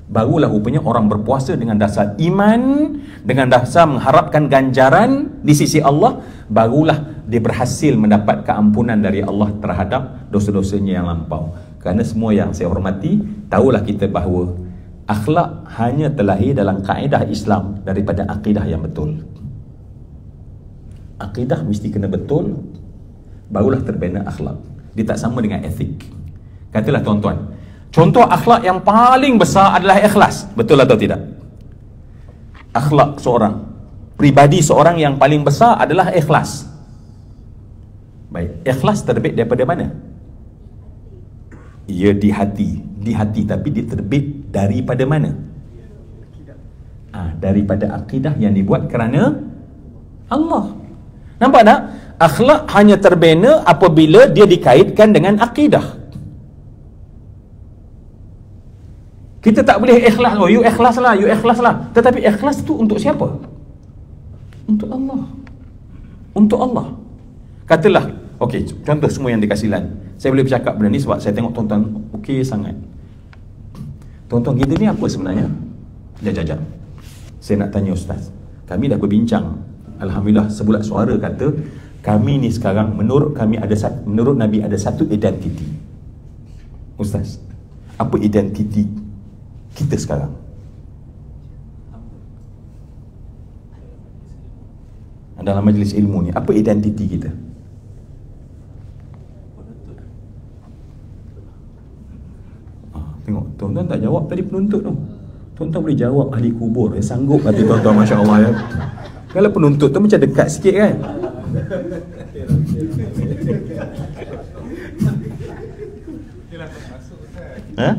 Barulah rupanya orang berpuasa dengan dasar iman, dengan dasar mengharapkan ganjaran di sisi Allah, barulah dia berhasil mendapat keampunan dari Allah terhadap dosa-dosanya yang lampau. Kerana semua yang saya hormati, tahulah kita bahawa akhlak hanya terlahir dalam kaedah Islam daripada akidah yang betul. Akidah mesti kena betul, barulah terbina akhlak. Dia tak sama dengan etik. Katalah tuan-tuan, contoh akhlak yang paling besar adalah ikhlas. Betul atau tidak? Akhlak seorang, pribadi seorang yang paling besar adalah ikhlas. Baik, ikhlas terbit daripada mana? Ia di hati. Di hati, tapi dia terbit daripada mana? Daripada akidah yang dibuat kerana Allah. Nampak tak? Akhlak hanya terbina apabila dia dikaitkan dengan akidah. Kita tak boleh ikhlas, oh you ikhlas lah. Tetapi ikhlas tu untuk siapa? Untuk Allah. Untuk Allah. Katalah, okey, contoh semua yang dikasih lan. Saya boleh bercakap benda ni sebab saya tengok tuan-tuan okey sangat. Tuan-tuan kita ni apa sebenarnya? Jajak. Saya nak tanya Ustaz. Kami dah berbincang. Alhamdulillah sebulat suara kata kami ni sekarang menurut Nabi ada satu identiti. Ustaz, apa identiti kita sekarang? Dalam majlis ilmu ni, apa identiti kita? Tengok, tuan-tuan tak jawab tadi penuntut tu. Tuan-tuan boleh jawab ahli kubur. Sanggup hati tuan-tuan, Masya Allah ya. Kalau penuntut tu macam dekat sikit kan. Ha?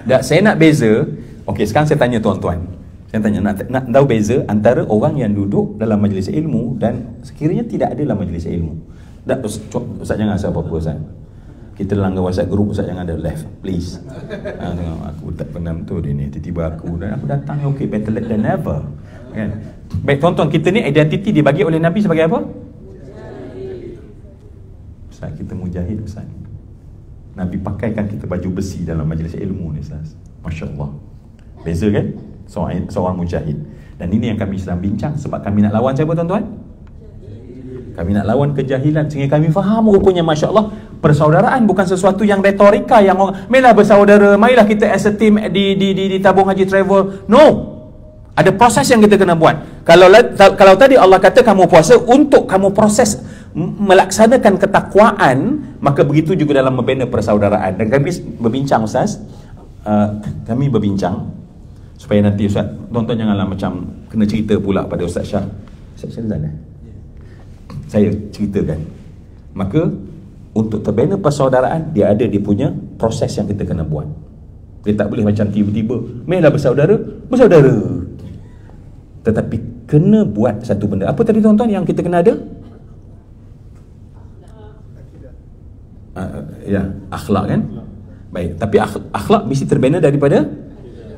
Tak, saya nak beza. Okey, sekarang saya tanya tuan-tuan. Saya tanya, nak tahu beza antara orang yang duduk dalam majlis ilmu dan sekiranya tidak ada dalam majlis ilmu. Tak, Ustaz jangan rasa apa-apa Ustaz. Kita langgar WhatsApp group, Ustaz jangan ada left, please. Tengok, aku tak pernah tu dia ni, tiba-tiba aku datang, okey, better late than never. Kan? Baik tuan-tuan, kita ni identiti dibagi oleh Nabi sebagai apa? Ustaz, kita mujahid Ustaz. Nabi pakaikan kita baju besi dalam majlis ilmu ni Ustaz. Masya Allah. Beza kan? Seorang mujahid. Dan ini yang kami sedang bincang. Sebab kami nak lawan siapa tuan-tuan? Kami nak lawan kejahilan. Sehingga kami faham rupanya Masya Allah, persaudaraan bukan sesuatu yang retorika yang orang, marilah bersaudara, marilah kita as a team di tabung haji travel. No. Ada proses yang kita kena buat. Kalau tadi Allah kata kamu puasa untuk kamu proses melaksanakan ketakwaan, maka begitu juga dalam membina persaudaraan. Dan kami berbincang Ustaz, kami berbincang supaya nanti Ustaz, tuan-tuan janganlah macam kena cerita pula pada Ustaz Syah. Ustaz Syah sana, saya ceritakan. Maka untuk terbina persaudaraan, dia punya proses yang kita kena buat. Dia tak boleh macam tiba-tiba marilah bersaudara. Tetapi kena buat satu benda. Apa tadi tuan-tuan yang kita kena ada? Ya, akhlak kan? Baik, tapi akhlak mesti terbina daripada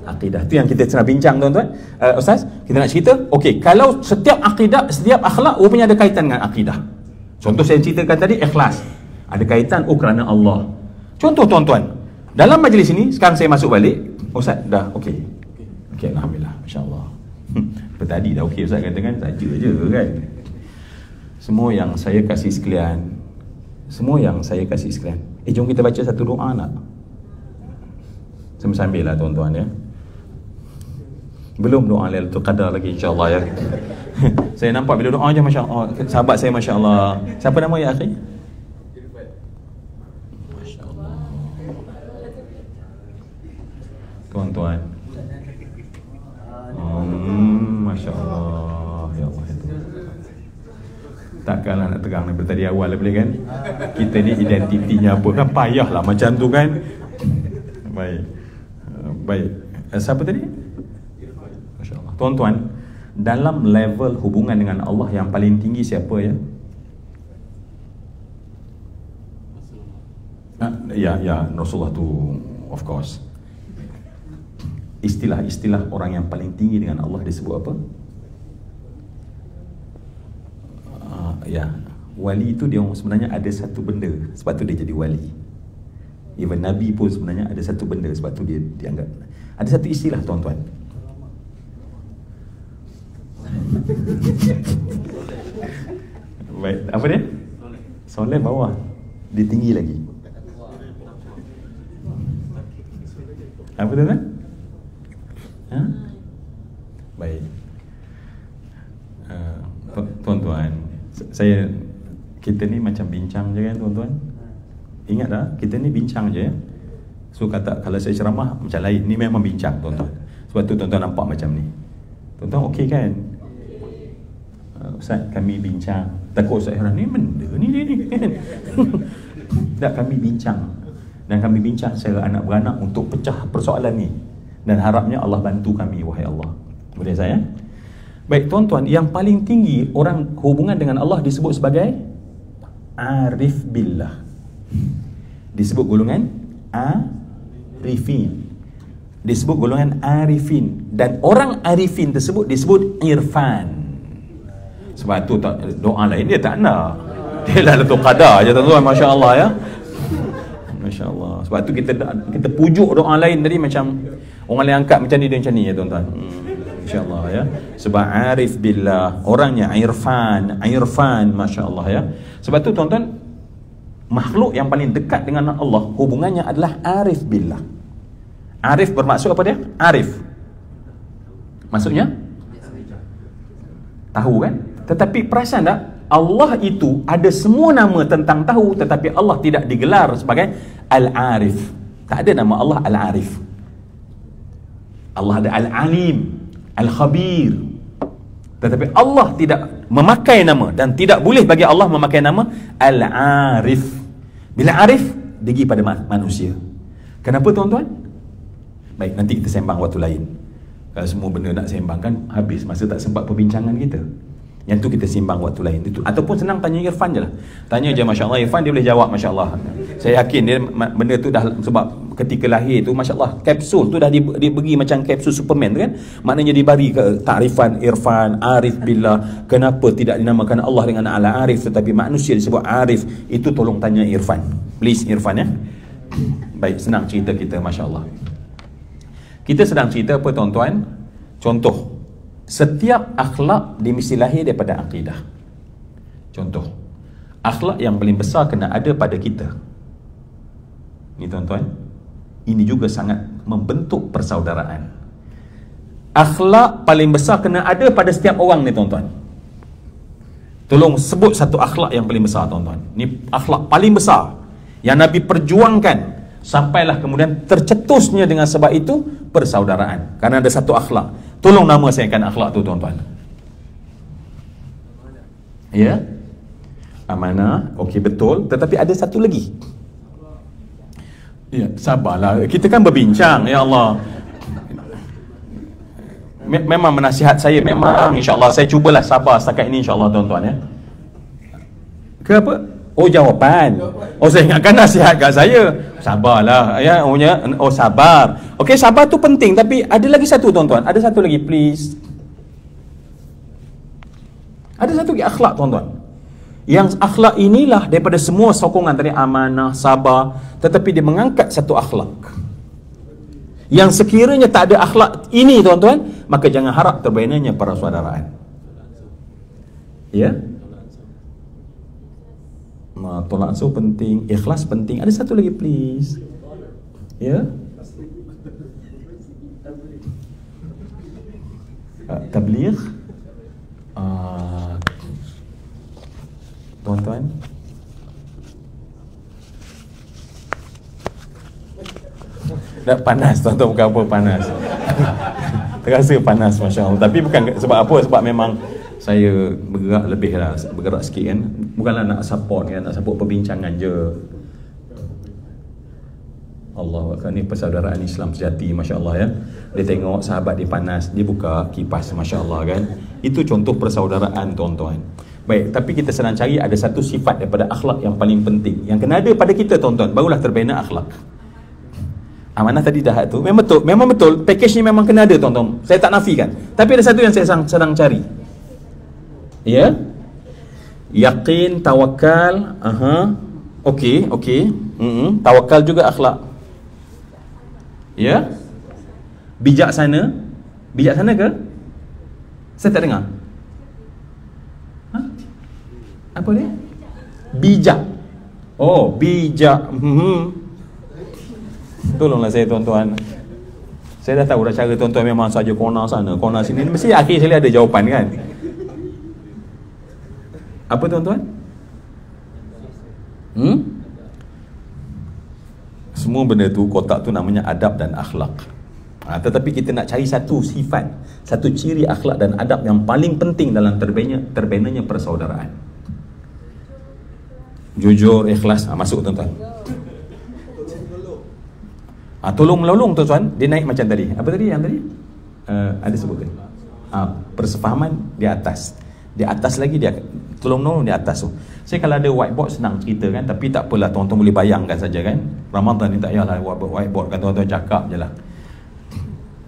akidah. Itu yang kita sedang bincang tuan-tuan. Ustaz, kita nak cerita, okey, kalau setiap akidah, setiap akhlak rupanya ada kaitan dengan akidah. Contoh saya ceritakan tadi, ikhlas. Ada kaitan, kerana Allah. Contoh tuan-tuan, dalam majlis ini, sekarang saya masuk balik, Ustaz dah okey. Okey, alhamdulillah, masya-Allah. Tadi dah okey Ustaz katakan, saja je kan. Semua yang saya kasih sekalian, jom kita baca satu doa nak? Sambil-sambil lah tuan-tuan ya. Belum doa Lailatul Qadar lagi insya-Allah ya. Saya nampak bila doa je masya-Allah, sahabat saya masya-Allah. Siapa nama ya akhi? Masya-Allah. Tuan-tuan. Masya-Allah. Ya Allah itu. Takkanlah nak tegang daripada tadi awal boleh kan? Kita ni identitinya apa kan, payahlah macam tu kan. Baik. Siapa tadi? Masya-Allah. Tuan-tuan, dalam level hubungan dengan Allah yang paling tinggi siapa ya? Ya, Rasulullah tu of course. Istilah orang yang paling tinggi dengan Allah disebut apa? Wali itu dia sebenarnya ada satu benda, sebab tu dia jadi wali. Even Nabi pun sebenarnya ada satu benda, sebab tu dia dianggap. Ada satu istilah tuan-tuan. Baik, apa dia? Soleh bawah, dia tinggi lagi. Apa tu kan? Baik. Tuan-tuan, kita ni macam bincang je kan tuan-tuan. Ingat tak, kita ni bincang je ya. So kata kalau saya ceramah macam lain, ni memang bincang tuan-tuan. Sebab tu tuan-tuan nampak macam ni. Tuan-tuan okey kan? Ustaz, kami bincang. Takut Ustaz heran, ni benda ni kan. Tak, kami bincang. Dan kami bincang secara anak beranak untuk pecah persoalan ni. Dan harapnya Allah bantu kami, wahai Allah. Boleh saya? Baik tuan-tuan, yang paling tinggi orang hubungan dengan Allah disebut sebagai arif billah. Disebut golongan arifin. Disebut golongan arifin. Dan orang arifin tersebut disebut irfan. Sebab tu doa lain dia tak nak. Dia Lailatul Qadar je tuan-tuan, masya-Allah ya. Masya-Allah. Sebab tu kita pujuk doa lain tadi macam orang lain angkat macam ni dia macam ni ya tuan-tuan. Insya-Allah ya. Sebab arif billah, orangnya irfan, masya-Allah ya. Sebab tu tuan-tuan, makhluk yang paling dekat dengan Allah hubungannya adalah arif billah. Arif bermaksud apa dia? Arif. Maksudnya tahu kan? Tetapi perasan tak? Allah itu ada semua nama tentang tahu, tetapi Allah tidak digelar sebagai Al-Arif. Tak ada nama Allah Al-Arif. Allah ada Al-Alim, Al-Khabir. Tetapi Allah tidak memakai nama, dan tidak boleh bagi Allah memakai nama Al-Arif. Bila Arif, pergi pada manusia. Kenapa tuan-tuan? Baik, nanti kita sembang waktu lain. Kalau semua benda nak sembang kan habis masa, tak sempat perbincangan kita. Yang tu kita simbang waktu lain. Itu ataupun senang tanya Irfan je lah. Tanya je, masya-Allah, Irfan dia boleh jawab, masya-Allah. Saya yakin dia benda tu dah, sebab ketika lahir tu masya-Allah kapsul tu dah diberi macam kapsul Superman tu kan. Maknanya diberi ke takrifan Irfan, Arif billah. Kenapa tidak dinamakan Allah dengan Al-Arif tetapi manusia disebut Arif? Itu tolong tanya Irfan. Please Irfan ya. Baik, senang cerita kita, masya-Allah. Kita sedang cerita apa tuan-tuan? Contoh, setiap akhlak dia mesti lahir daripada akidah. Contoh, akhlak yang paling besar kena ada pada kita. Ni tuan-tuan, ini juga sangat membentuk persaudaraan. Akhlak paling besar kena ada pada setiap orang ni tuan-tuan. Tolong sebut satu akhlak yang paling besar tuan-tuan. Ni akhlak paling besar yang Nabi perjuangkan sampailah kemudian tercetusnya dengan sebab itu persaudaraan. Karena ada satu akhlak. Tolong nama sayakan akhlak tu tuan-tuan. Ya? Amanah. Okey, betul. Tetapi ada satu lagi. Ya, sabarlah. Kita kan berbincang, ya Allah. Memang menasihat saya, memang insya-Allah saya cubalah sabar setakat ini insya-Allah tuan-tuan ya. Ke apa? Oh, jawapan. Oh, saya ingatkan nasihat kat saya. Sabarlah ya, oh sabar. Okey, sabar tu penting, tapi ada lagi satu tuan-tuan. Ada satu lagi please. Ada satu lagi akhlak tuan-tuan. Yang akhlak inilah daripada semua sokongan tadi, amanah, sabar, tetapi dia mengangkat satu akhlak. Yang sekiranya tak ada akhlak ini tuan-tuan, maka jangan harap terbinanya persaudaraan. Ya? Tolak ansur penting, ikhlas penting. Ada satu lagi please. Ya? Tabligh. Tuan-tuan, dah panas tuan-tuan, bukan apa panas. Terasa panas masya-Allah. Tapi bukan sebab apa, sebab memang saya bergerak lebih lah, bergerak sikit kan. Bukanlah nak support kan, nak support perbincangan je. Allah, ni persaudaraan Islam sejati, masya-Allah ya. Dia tengok sahabat dia panas, dia buka kipas, masya-Allah kan. Itu contoh persaudaraan tuan-tuan. Baik, tapi kita sedang cari ada satu sifat daripada akhlak yang paling penting yang kena ada pada kita tuan-tuan, barulah terbina akhlak. Amanah tadi dah tu, memang betul, package ni memang kena ada tuan-tuan. Saya tak nafikan. Tapi ada satu yang saya sedang cari. Ya? Yakin, tawakal, okey. Tawakal juga akhlak. Ya? Bijaksana. Bijaksana ke? Saya tak dengar. Apa dia? Bijak. Oh, bijak. Tolonglah saya tuan-tuan. Saya dah tahu dah cara tuan-tuan memang saja corner sana, corner sini. Mesti akhir sekali ada jawapan kan? Apa tuan-tuan? Semua benda tu, kotak tu namanya adab dan akhlak. Tetapi kita nak cari satu sifat, satu ciri akhlak dan adab yang paling penting dalam terbinanya persaudaraan. Jujur, ikhlas, masuk tuan-tuan. Tolong menolong tuan-tuan. Dia naik macam tadi. Apa tadi yang tadi? Ada sebut tadi. Persefahaman di atas. Di atas lagi dia tolong menolong di atas tu. Saya kalau ada whiteboard senang cerita kan, tapi tak apalah, tuan-tuan boleh bayangkan saja kan. Ramadan ni tak payahlah whiteboard kan, tuan-tuan cakap je lah.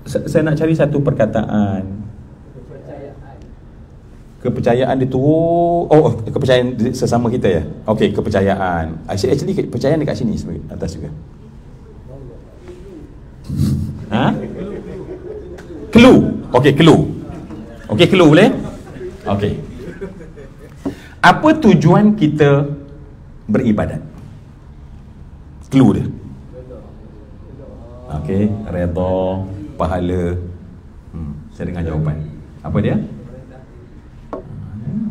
Saya nak cari satu perkataan. Kepercayaan dia tu, kepercayaan sesama kita ya. Okey, kepercayaan. Actually kepercayaan dekat sini atas juga. Clue. Okey, clue. Okey, clue boleh? Okey. Apa tujuan kita beribadat? Clue dia. Okey, redha, pahala. Saya dengar jawapan. Apa dia?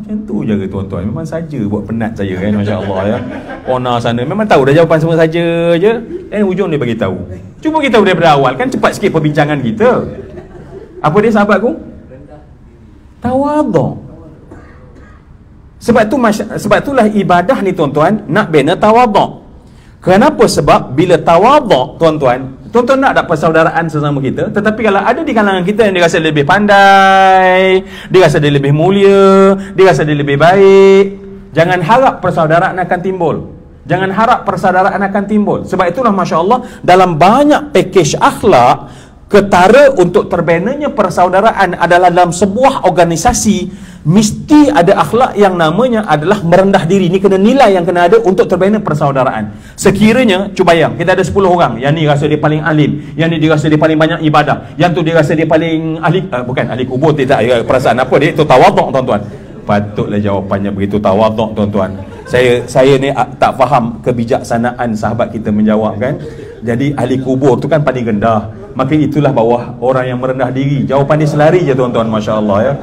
Macam tu je ke tuan-tuan. Memang saja buat penat saya kan, masya-Allah ya. Corner sana memang tahu dah jawapan semua saja je. Hujung dia bagi tahu. Cuba kita tahu daripada awal kan, cepat sikit perbincangan kita. Apa dia sahabatku? Tawadhu. Sebab itulah ibadah ni tuan-tuan nak bina tawaduk. Kenapa? Sebab bila tawaduk tuan-tuan nak ada persaudaraan sesama kita. Tetapi kalau ada di kalangan kita yang dia rasa lebih pandai, dia rasa dia lebih mulia, dia rasa dia lebih baik, jangan harap persaudaraan akan timbul. Jangan harap persaudaraan akan timbul. Sebab itulah Masya Allah, dalam banyak pakej akhlak, ketara untuk terbinanya persaudaraan adalah dalam sebuah organisasi mesti ada akhlak yang namanya adalah merendah diri. Ni kena nilai yang kena ada untuk terbina persaudaraan. Sekiranya, cuba bayang, kita ada 10 orang, yang ni rasa dia paling alim, yang ni dia rasa dia paling banyak ibadah, yang tu dia rasa dia paling ahli, bukan ahli kubur, tidak, perasaan apa dia, itu tawaduk tuan-tuan. Patutlah jawapannya begitu, tawaduk tuan-tuan. Saya ni tak faham kebijaksanaan sahabat kita menjawab kan. Jadi ahli kubur tu kan paling rendah, maka itulah bawah orang yang merendah diri. Jawapan dia selari je tuan-tuan, Masya Allah ya.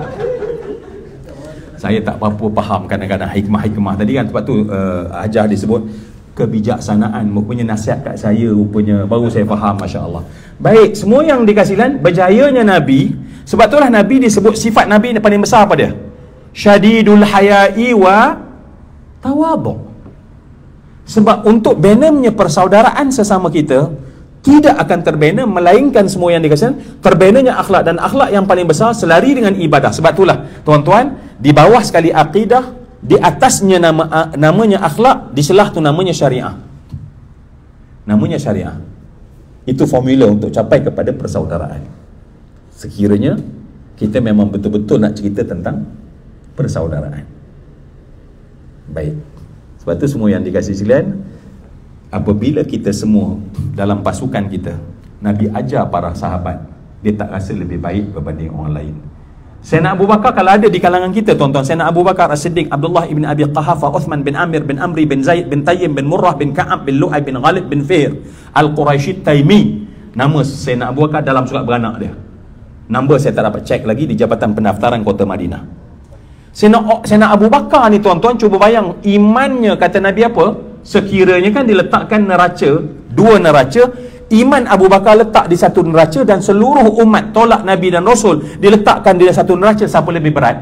Saya tak apa-apa faham kadang-kadang hikmah-hikmah tadi kan. Sebab tu Hajah disebut kebijaksanaan. Rupanya nasihat kat saya, rupanya baru saya faham, Masya Allah. Baik, semua yang dikasihkan berjayanya Nabi. Sebab itulah Nabi disebut sifat Nabi yang paling besar apa dia? Syadidul haya'i wa tawaduk. Sebab untuk benamnya persaudaraan sesama kita tidak akan terbina melainkan semua yang dikasihkan terbinanya akhlak, dan akhlak yang paling besar selari dengan ibadah. Sebab itulah tuan-tuan, di bawah sekali akidah, di atasnya namanya akhlak, di sebelah tu namanya syariah. Namanya syariah. Itu formula untuk capai kepada persaudaraan. Sekiranya kita memang betul-betul nak cerita tentang persaudaraan. Baik. Sebab tu semua yang dikasih sekalian, apabila kita semua dalam pasukan kita, Nabi ajar para sahabat, dia tak rasa lebih baik berbanding orang lain. Sayyidina Abu Bakar kalau ada di kalangan kita tuan-tuan, Sayyidina Abu Bakar As-Siddiq, Abdullah ibn Abi Qahafa, Uthman bin Amir bin Amri bin Zaid bin Tayyib bin Murrah bin Ka'ab bin Lu'ay bin Ghalib bin Fihr Al-Quraishi Taimi. Nama Sayyidina Abu Bakar dalam surat beranak dia. Nombor saya tak dapat cek lagi di Jabatan Pendaftaran Kota Madinah. Sayyidina Abu Bakar ni tuan-tuan, cuba bayang imannya, kata Nabi apa? Sekiranya kan diletakkan neraca, 2 neraca, iman Abu Bakar letak di satu neraca dan seluruh umat tolak Nabi dan Rasul diletakkan di satu neraca, siapa lebih berat?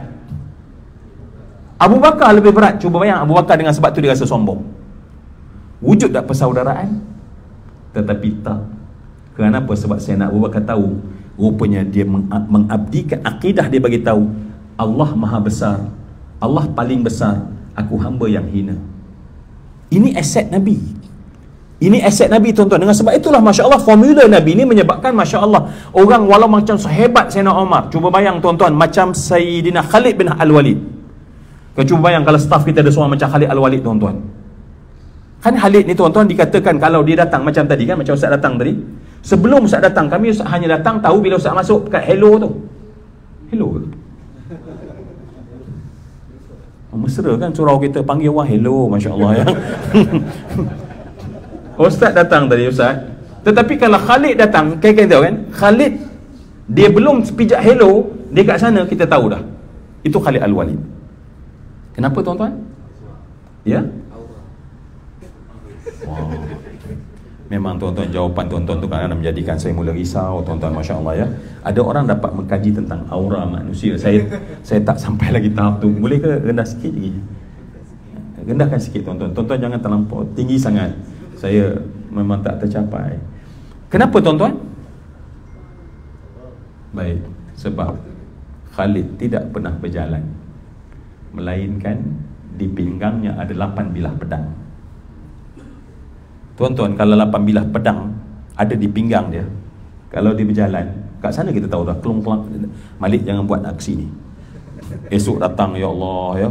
Abu Bakar lebih berat. Cuba bayang Abu Bakar, dengan sebab tu dia rasa sombong. Wujud tak persaudaraan? Tetapi tak. Kenapa? Sebab Sayyidina Abu Bakar tahu, rupanya dia mengabdikan akidah, dia bagi tahu Allah Maha Besar, Allah paling besar, aku hamba yang hina. Ini aset Nabi. Ini aset Nabi tuan-tuan. Dengan sebab itulah Masya Allah, formula Nabi ini menyebabkan Masya Allah, orang walau macam sehebat Sayyidina Umar, cuba bayang tuan-tuan, macam Sayyidina Khalid bin Al-Walid. Kau cuba bayang kalau staff kita ada seorang macam Khalid Al-Walid tuan-tuan. Kan Khalid ni tuan-tuan dikatakan kalau dia datang macam tadi kan, macam Ustaz datang tadi, sebelum Ustaz datang, kami hanya datang tahu bila Ustaz masuk kat hello tu. Hello ke? Mesra kan surau kita panggil wah hello, Masya Allah ya. Ustaz datang tadi Ustaz. Tetapi kalau Khalid datang, kalian tahu kan, Khalid dia belum pijak hello, dia kat sana kita tahu dah, itu Khalid Al-Walid. Kenapa tuan-tuan? Ya? Wow. Memang tuan-tuan, jawapan tuan-tuan tu kadang-kadang menjadikan saya mula risau tuan-tuan, Masya Allah ya. Ada orang dapat mengkaji tentang aura manusia. Saya tak sampai lagi tahap tu. Boleh ke rendah sikit lagi? Rendahkan sikit tuan-tuan. Tuan-tuan jangan terlampau tinggi sangat. Saya memang tak tercapai. Kenapa tuan-tuan? Baik, sebab Khalid tidak pernah berjalan, melainkan di pinggangnya ada 8 bilah pedang. Tuan-tuan, kalau 8 bilah pedang ada di pinggang dia, kalau dia berjalan, kat sana kita tahu dah, kelung-kelung. Malik jangan buat aksi ni. Esok datang, ya Allah ya,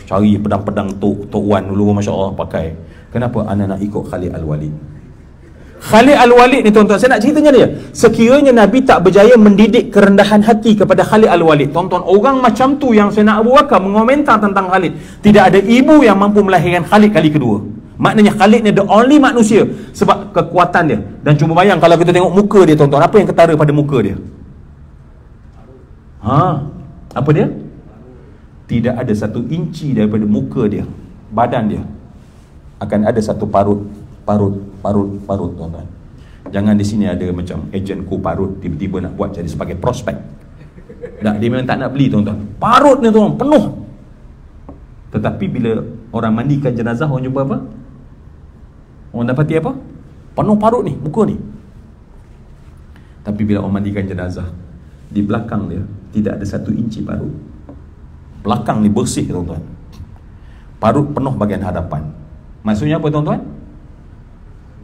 cari pedang-pedang Tok Wan dulu, Masya Allah pakai. Kenapa? Anda nak ikut Khalid Al-Walid. Khalid Al-Walid ni tuan-tuan, saya nak ceritanya dia. Sekiranya Nabi tak berjaya mendidik kerendahan hati kepada Khalid Al-Walid, tuan-tuan, orang macam tu yang Sayyidina Abu Bakar mengomentar tentang Khalid, tidak ada ibu yang mampu melahirkan Khalid kali kedua. Maknanya Khalid ni the only manusia sebab kekuatan dia. Dan cuma bayang kalau kita tengok muka dia tuan-tuan, apa yang ketara pada muka dia? Apa dia? Tidak ada 1 inci daripada muka dia, badan dia akan ada satu parut tuan-tuan. Jangan di sini ada macam ejen ku parut tiba-tiba nak buat jadi sebagai prospek. Tak, dia memang tak nak beli tuan-tuan. Parut ni tuan penuh. Tetapi bila orang mandikan jenazah, orang jumpa apa? Orang dapati apa? Penuh parut ni, muka ni. Tapi bila orang mandikan jenazah, di belakang dia tidak ada 1 inci parut. Belakang ni bersih tuan-tuan. Parut penuh bahagian hadapan. Maksudnya apa tuan-tuan?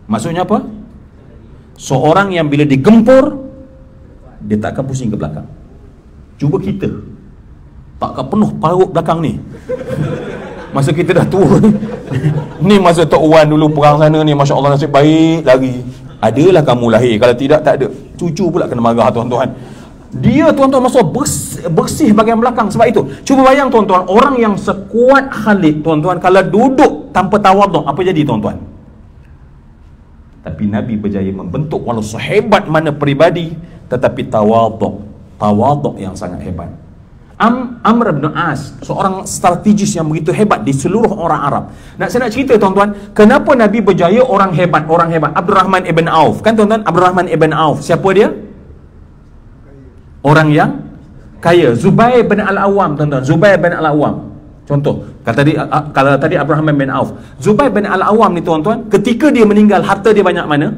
Maksudnya apa? Seorang yang bila digempur, dia tak akan pusing ke belakang. Cuba kita, tak akan penuh parut belakang ni. Masa kita dah tua ni masa Tok Wan dulu perang sana ni, Masya Allah nasib baik lagi. Adalah kamu lahir, kalau tidak tak ada. Cucu pula kena marah tuan-tuan. Dia tuan-tuan masuk bersih bahagian belakang. Sebab itu cuba bayang tuan-tuan, orang yang sekuat Khalid tuan-tuan, kalau duduk tanpa tawaduk, apa jadi tuan-tuan? Tapi Nabi berjaya membentuk walau sehebat mana peribadi, tetapi tawaduk yang sangat hebat. Amr bin As, seorang strategis yang begitu hebat di seluruh orang Arab. Saya nak cerita tuan-tuan, kenapa Nabi berjaya orang hebat. Abdurrahman ibn Auf, kan tuan-tuan, Abdurrahman ibn Auf, siapa dia? Orang yang kaya. Zubair bin Al-Awwam tuan-tuan, Zubair bin Al-Awwam. Contoh, kalau tadi Abdurrahman bin Auf, Zubair bin Al-Awwam ni tuan-tuan, ketika dia meninggal, harta dia banyak mana?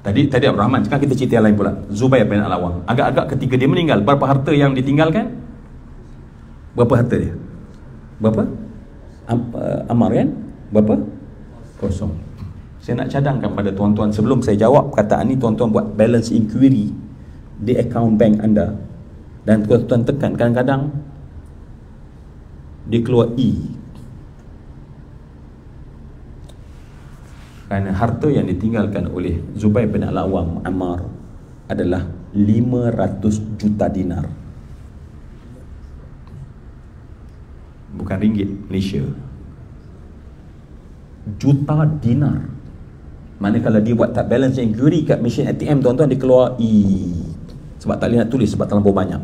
Tadi Abdurrahman, sekarang kita cerita yang lain pula. Zubair bin Al-Awwam, agak-agak ketika dia meninggal, berapa harta yang ditinggalkan? Berapa harta dia? Berapa? Ammar kan? Berapa? Kosong. Saya nak cadangkan pada tuan-tuan, sebelum saya jawab perkataan ni, tuan-tuan buat balance inquiry di account bank anda. Dan tuan-tuan tekan, kadang-kadang dia keluar E. Kerana harta yang ditinggalkan oleh Zubair bin Al-Awwam, Ammar, adalah 500 juta dinar. Bukan ringgit Malaysia, juta dinar. Mana kalau dia buat tak balance inquiry kat mesin ATM tuan-tuan, dia keluar E. Sebab tak boleh nak tulis, sebab terlampau banyak.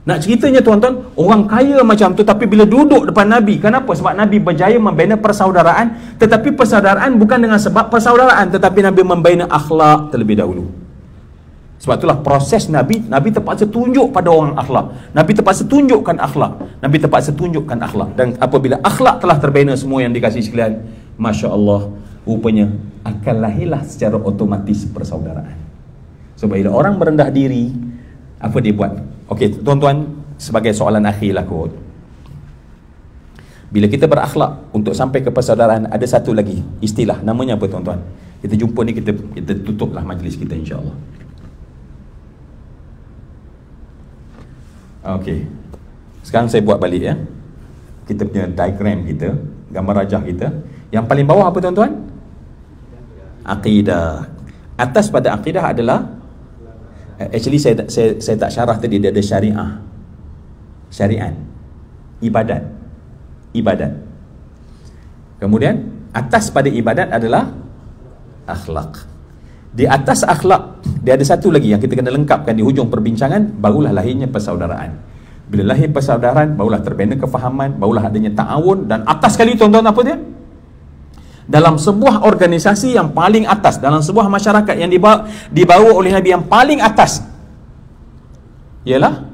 Nak ceritanya tuan-tuan, orang kaya macam tu, tapi bila duduk depan Nabi, kenapa? Sebab Nabi berjaya membina persaudaraan. Tetapi persaudaraan bukan dengan sebab persaudaraan, tetapi Nabi membina akhlak terlebih dahulu. Sebab itulah proses Nabi terpaksa tunjuk pada orang akhlak. Nabi terpaksa tunjukkan akhlak. Dan apabila akhlak telah terbina semua yang dikasih sekalian, Masya Allah, rupanya akan lahirlah secara otomatis persaudaraan. Sebab bila orang merendah diri, apa dia buat? Okey, tuan-tuan, sebagai soalan akhir lah kot. Bila kita berakhlak untuk sampai ke persaudaraan, ada satu lagi istilah, namanya apa tuan-tuan? Kita jumpa ni, kita tutuplah majlis kita insya-Allah. Okey. Sekarang saya buat balik ya. Kita punya diagram kita, gambar rajah kita. Yang paling bawah apa tuan-tuan? Aqidah. Atas pada aqidah adalah, actually saya tak syarah tadi, dia ada syariat, ibadat. Kemudian atas pada ibadat adalah akhlak. Di atas akhlak, dia ada satu lagi yang kita kena lengkapkan di hujung perbincangan, barulah lahirnya persaudaraan. Bila lahir persaudaraan, barulah terbina kefahaman, barulah adanya ta'awun. Dan atas sekali tuan-tuan apa dia? Dalam sebuah organisasi yang paling atas, dalam sebuah masyarakat yang dibawa oleh Nabi yang paling atas, ialah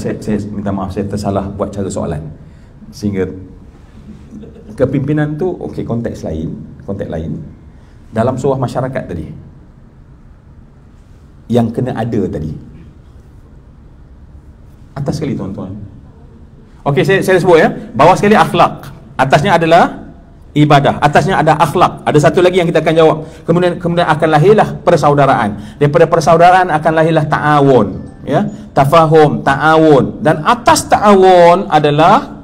saya minta maaf, saya tersalah buat cara soalan. Sehingga kepimpinan tu, okey, konteks lain. Dalam sebuah masyarakat tadi, yang kena ada tadi, atas sekali tuan-tuan. Okey, saya sebut ya. Bawah sekali akhlak, atasnya adalah ibadah, atasnya ada akhlak. Ada satu lagi yang kita akan jawab. Kemudian akan lahirlah persaudaraan. Daripada persaudaraan akan lahirlah ta'awun, ya, tafahum, ta'awun. Dan atas ta'awun adalah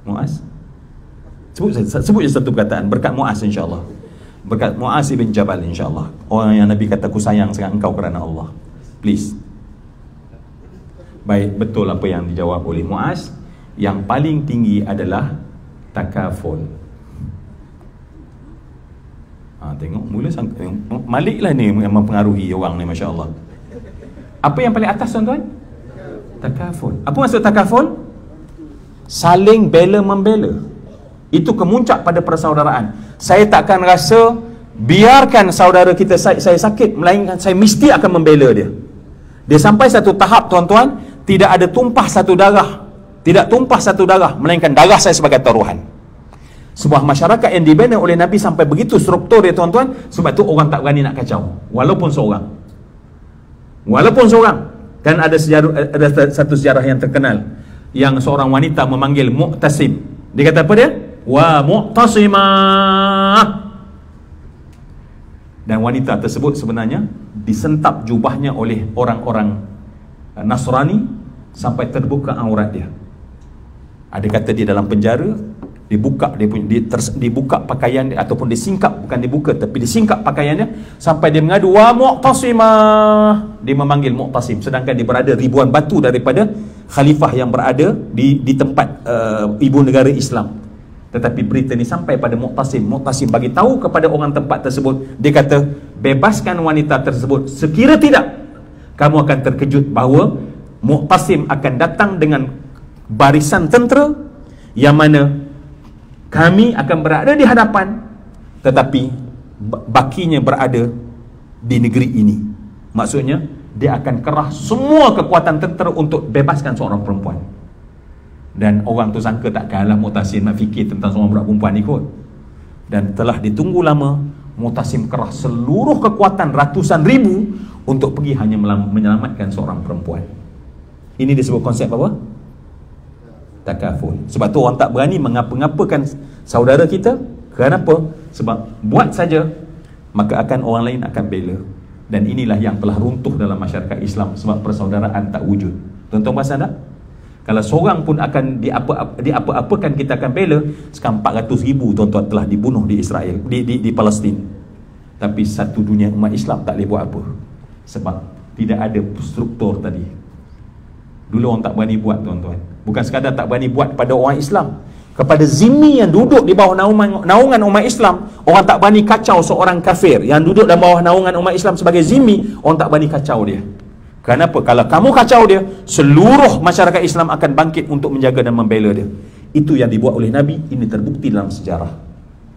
Muaz. Sebut je satu perkataan, berkat Muaz insya-Allah. Berkat Muaz bin Jabal insya-Allah. Orang yang Nabi kata, aku sayang sangat engkau kerana Allah. Please. Baik, betul apa yang dijawab oleh Muaz. Yang paling tinggi adalah takaful. Tengok mula Malik lah ni yang mempengaruhi orang ni, masya-Allah. Apa yang paling atas tuan-tuan? Takaful. Apa maksud takaful? Saling bela-membela. Itu kemuncak pada persaudaraan. Saya takkan rasa biarkan saudara kita saya sakit, melainkan saya mesti akan membela dia. Dia sampai satu tahap tuan-tuan, tidak ada tumpah satu darah. Tidak tumpah satu darah, melainkan darah saya sebagai taruhan. Sebuah masyarakat yang dibina oleh Nabi sampai begitu struktur dia tuan-tuan. Sebab tu orang tak berani nak kacau, walaupun seorang. Dan ada satu sejarah yang terkenal, yang seorang wanita memanggil Mu'tasim. Dia kata apa dia? Wa Mu'tasimah. Dan wanita tersebut sebenarnya disentap jubahnya oleh orang-orang Nasrani sampai terbuka aurat dia. Ada kata dia dalam penjara, dibuka dibuka pakaian dia, ataupun disingkap, bukan dibuka tapi disingkap pakaiannya sampai dia mengadu wa Mu'tasimah. Dia memanggil Mu'tasim, sedangkan dia berada ribuan batu daripada khalifah yang berada di tempat ibu negara Islam. Tetapi berita ni sampai pada Mu'tasim. Mu'tasim bagi tahu kepada orang tempat tersebut. Dia kata, bebaskan wanita tersebut. Sekira tidak, kamu akan terkejut bahawa Mu'tasim akan datang dengan barisan tentera yang mana kami akan berada di hadapan, tetapi bakinya berada di negeri ini. Maksudnya dia akan kerah semua kekuatan tentera untuk bebaskan seorang perempuan. Dan orang tu sangka takkanlah Mu'tasim nak fikir tentang seorang budak perempuan ni kot. Dan telah ditunggu lama, Mu'tasim kerah seluruh kekuatan ratusan ribu untuk pergi hanya menyelamatkan seorang perempuan. Ini disebut konsep apa? Takaful. Sebab tu orang tak berani mengapa-ngapakan saudara kita. Kenapa? Sebab buat saja, maka akan orang lain akan bela. Dan inilah yang telah runtuh dalam masyarakat Islam, sebab persaudaraan tak wujud. Tuan-tuan perasan tak? Kalau seorang pun akan diapa-apakan, kita akan bela. Sekarang 400,000 tuan-tuan telah dibunuh di Israel, di Palestin. Tapi satu dunia umat Islam tak boleh buat apa, sebab tidak ada struktur tadi. Dulu orang tak berani buat tuan-tuan. Bukan sekadar tak berani buat pada orang Islam, kepada zimmi yang duduk di bawah naungan umat Islam, orang tak berani kacau seorang kafir yang duduk di bawah naungan umat Islam sebagai zimmi. Orang tak berani kacau dia. Kenapa? Kalau kamu kacau dia, seluruh masyarakat Islam akan bangkit untuk menjaga dan membela dia. Itu yang dibuat oleh Nabi. Ini terbukti dalam sejarah.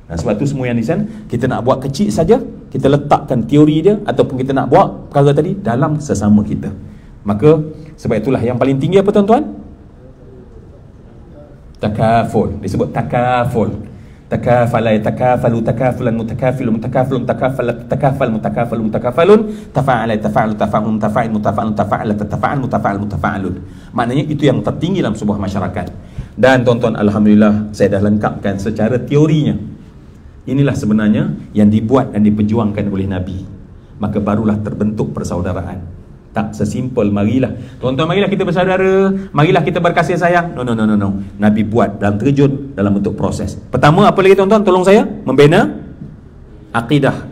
Dan sebab itu semua yang di sana, kita nak buat kecil saja, kita letakkan teori dia, ataupun kita nak buat perkara tadi dalam sesama kita. Maka sebab itulah yang paling tinggi apa tuan-tuan? Takaful. Disebut takaful. Takafala yatakafalu takafulan mutakafilun mutakafilun takafalat takafal mutakafal mutakafalun tafa'ala tafa'alu tafa'un tafa'il mutafa'al tafa'ala tatafa'al mutafa'al mutafa'alun. Maknanya itu yang tertinggi dalam sebuah masyarakat. Dan tuan-tuan, alhamdulillah saya dah lengkapkan secara teorinya. Inilah sebenarnya yang dibuat dan diperjuangkan oleh Nabi. Maka barulah terbentuk persaudaraan. Tak sesimpel marilah tuan-tuan, marilah kita bersaudara, marilah kita berkasih sayang. No. Nabi buat dalam terjun, dalam bentuk proses. Pertama apa lagi tuan-tuan, tolong saya, membina akidah.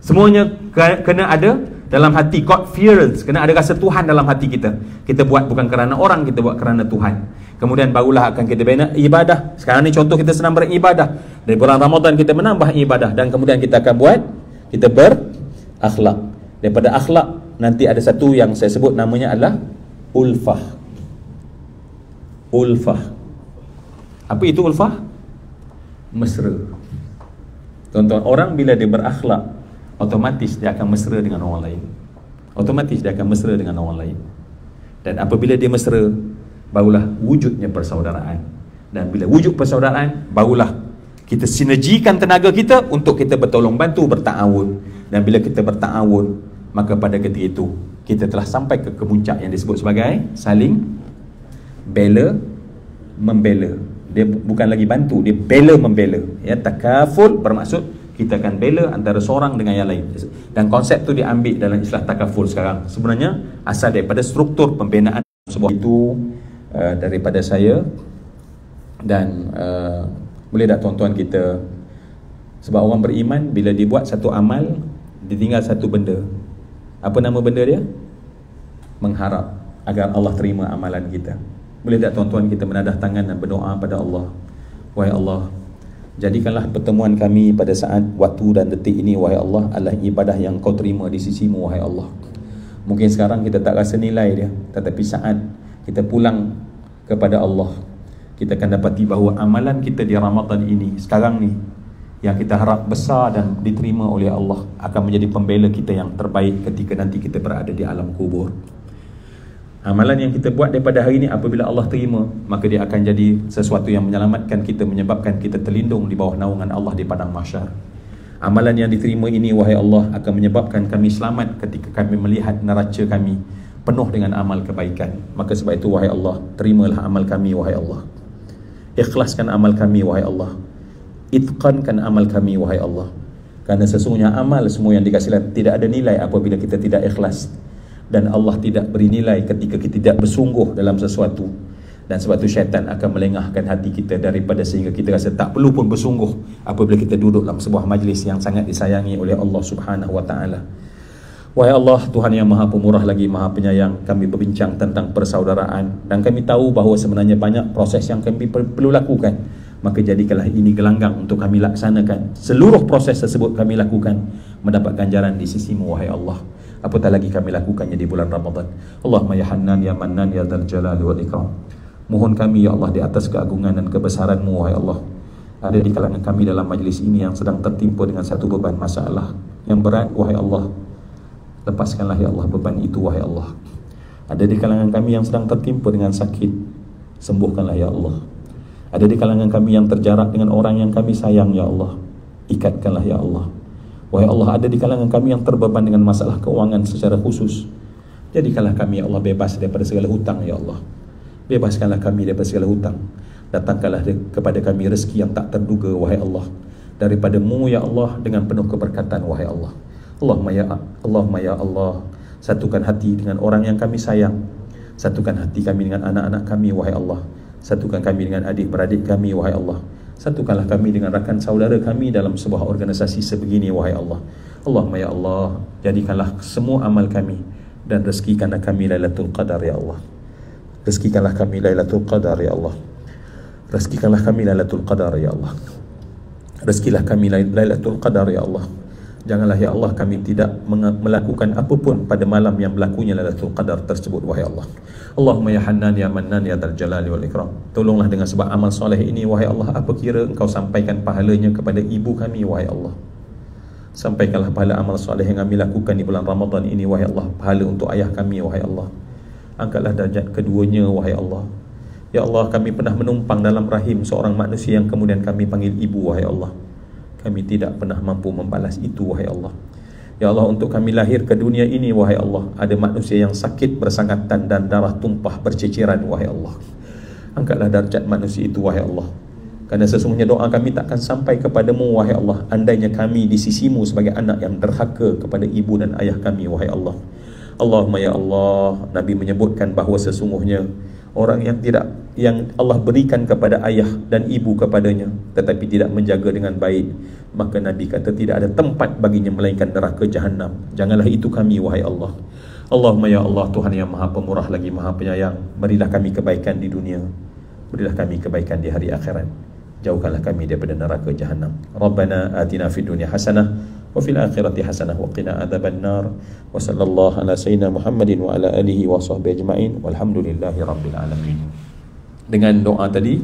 Semuanya kena ada dalam hati, God-fearance, kena ada rasa Tuhan dalam hati kita. Kita buat bukan kerana orang, kita buat kerana Tuhan. Kemudian barulah akan kita bina ibadah. Sekarang ni contoh kita sedang beribadah. Dari bulan Ramadan kita menambah ibadah, dan kemudian kita akan buat, kita berakhlak. Daripada akhlak nanti ada satu yang saya sebut namanya adalah ulfah. Ulfah. Apa itu ulfah? Mesra. Tuan-tuan, orang bila dia berakhlak, otomatis dia akan mesra dengan orang lain. Otomatis dia akan mesra dengan orang lain. Dan apabila dia mesra, barulah wujudnya persaudaraan. Dan bila wujud persaudaraan, barulah kita sinergikan tenaga kita untuk kita bertolong bantu, berta'awun. Dan bila kita berta'awun, maka pada ketika itu kita telah sampai ke kemuncak yang disebut sebagai saling bela membela. Dia bukan lagi bantu, dia bela membela. Ya, takaful bermaksud kita akan bela antara seorang dengan yang lain. Dan konsep tu diambil dalam istilah takaful sekarang. Sebenarnya asal daripada struktur pembinaan sebuah itu. Daripada saya. Dan boleh tak tuan-tuan kita, sebab orang beriman bila dibuat satu amal, ditinggal satu benda. Apa nama benda dia? Mengharap agar Allah terima amalan kita. Boleh tak tuan-tuan kita menadah tangan dan berdoa pada Allah? Wahai Allah, jadikanlah pertemuan kami pada saat, waktu dan detik ini, wahai Allah, adalah ibadah yang kau terima di sisimu, wahai Allah. Mungkin sekarang kita tak rasa nilai dia, tetapi saat kita pulang kepada Allah, kita akan dapati bahawa amalan kita di Ramadan ini sekarang ni, yang kita harap besar dan diterima oleh Allah, akan menjadi pembela kita yang terbaik ketika nanti kita berada di alam kubur. Amalan yang kita buat daripada hari ini, apabila Allah terima, maka dia akan jadi sesuatu yang menyelamatkan kita, menyebabkan kita terlindung di bawah naungan Allah di padang mahsyar. Amalan yang diterima ini, wahai Allah, akan menyebabkan kami selamat ketika kami melihat neraca kami penuh dengan amal kebaikan. Maka sebab itu, wahai Allah, terimalah amal kami, wahai Allah. Ikhlaskan amal kami, wahai Allah. Itqankan amal kami, wahai Allah. Kerana sesungguhnya amal semua yang dikasih tidak ada nilai apabila kita tidak ikhlas. Dan Allah tidak beri nilai ketika kita tidak bersungguh dalam sesuatu. Dan sebab itu syaitan akan melengahkan hati kita daripada sehingga kita rasa tak perlu pun bersungguh apabila kita duduk dalam sebuah majlis yang sangat disayangi oleh Allah Subhanahu Wa Taala. Wahai Allah, Tuhan yang Maha Pemurah lagi Maha Penyayang, kami berbincang tentang persaudaraan dan kami tahu bahawa sebenarnya banyak proses yang kami perlu lakukan. Maka jadikanlah ini gelanggang untuk kami laksanakan. Seluruh proses tersebut kami lakukan mendapat ganjaran di sisimu, wahai Allah. Apatah lagi kami lakukannya di bulan Ramadan. Allahumma ya Hannan ya Mannan ya Dzal Jalali wal Ikram. Mohon kami ya Allah di atas keagungan dan kebesaran-Mu, wahai Allah, ada di kalangan kami dalam majlis ini yang sedang tertimpa dengan satu beban masalah yang berat, wahai Allah, lepaskanlah ya Allah beban itu, wahai Allah. Ada di kalangan kami yang sedang tertimpa dengan sakit, sembuhkanlah ya Allah. Ada di kalangan kami yang terjarak dengan orang yang kami sayang, ya Allah, ikatkanlah ya Allah. Wahai Allah, ada di kalangan kami yang terbeban dengan masalah keuangan secara khusus, jadikanlah kami ya Allah bebas daripada segala hutang, ya Allah. Bebaskanlah kami daripada segala hutang. Datangkanlah kepada kami rezeki yang tak terduga, wahai Allah, daripada-Mu ya Allah, dengan penuh keberkatan, wahai Allah. Allahumma ya Allah, satukan hati dengan orang yang kami sayang. Satukan hati kami dengan anak-anak kami, wahai Allah. Satukan kami dengan adik-beradik kami, wahai Allah. Satukanlah kami dengan rakan saudara kami dalam sebuah organisasi sebegini, wahai Allah. Allahumma ya Allah, jadikanlah semua amal kami dan rezekikanlah kami Lailatul Qadar, ya Allah. Rezekikanlah kami Lailatul Qadar, ya Allah. Rezekikanlah kami Lailatul Qadar, ya Allah. Rezekilah kami Lailatul Qadar, ya Allah. Janganlah ya Allah kami tidak melakukan apapun pada malam yang berlakunya Lailatul Qadar tersebut, wahai Allah. Allahumma ya Hannan ya Mannan ya Dzal Jalali wal Ikram. Tolonglah dengan sebab amal soleh ini, wahai Allah, apa kira Engkau sampaikan pahalanya kepada ibu kami, wahai Allah. Sampaikanlah pahala amal soleh yang kami lakukan di bulan Ramadan ini, wahai Allah. Pahala untuk ayah kami, wahai Allah. Angkatlah darjat keduanya, wahai Allah. Ya Allah, kami pernah menumpang dalam rahim seorang manusia yang kemudian kami panggil ibu, wahai Allah. Kami tidak pernah mampu membalas itu, wahai Allah. Ya Allah, untuk kami lahir ke dunia ini, wahai Allah, ada manusia yang sakit bersangatan dan darah tumpah berceceran, wahai Allah. Angkatlah darjat manusia itu, wahai Allah. Kerana sesungguhnya doa kami takkan sampai kepadamu, wahai Allah, andainya kami di sisimu sebagai anak yang derhaka kepada ibu dan ayah kami, wahai Allah. Allahumma ya Allah, Nabi menyebutkan bahawa sesungguhnya orang yang Allah berikan kepada ayah dan ibu kepadanya tetapi tidak menjaga dengan baik, maka Nabi kata tidak ada tempat baginya melainkan neraka jahanam. Janganlah itu kami, wahai Allah. Allahumma ya Allah, Tuhan yang Maha Pemurah lagi Maha Penyayang, berilah kami kebaikan di dunia, berilah kami kebaikan di hari akhirat, jauhkanlah kami daripada neraka jahanam. Rabbana atina fid dunya hasanah wa fil akhirati hasanah wa qina adzabannar. Wa sallallahu ala sayyidina Muhammadin wa ala alihi wa sahbihi ajma'in walhamdulillahi rabbil alamin. Dengan doa tadi,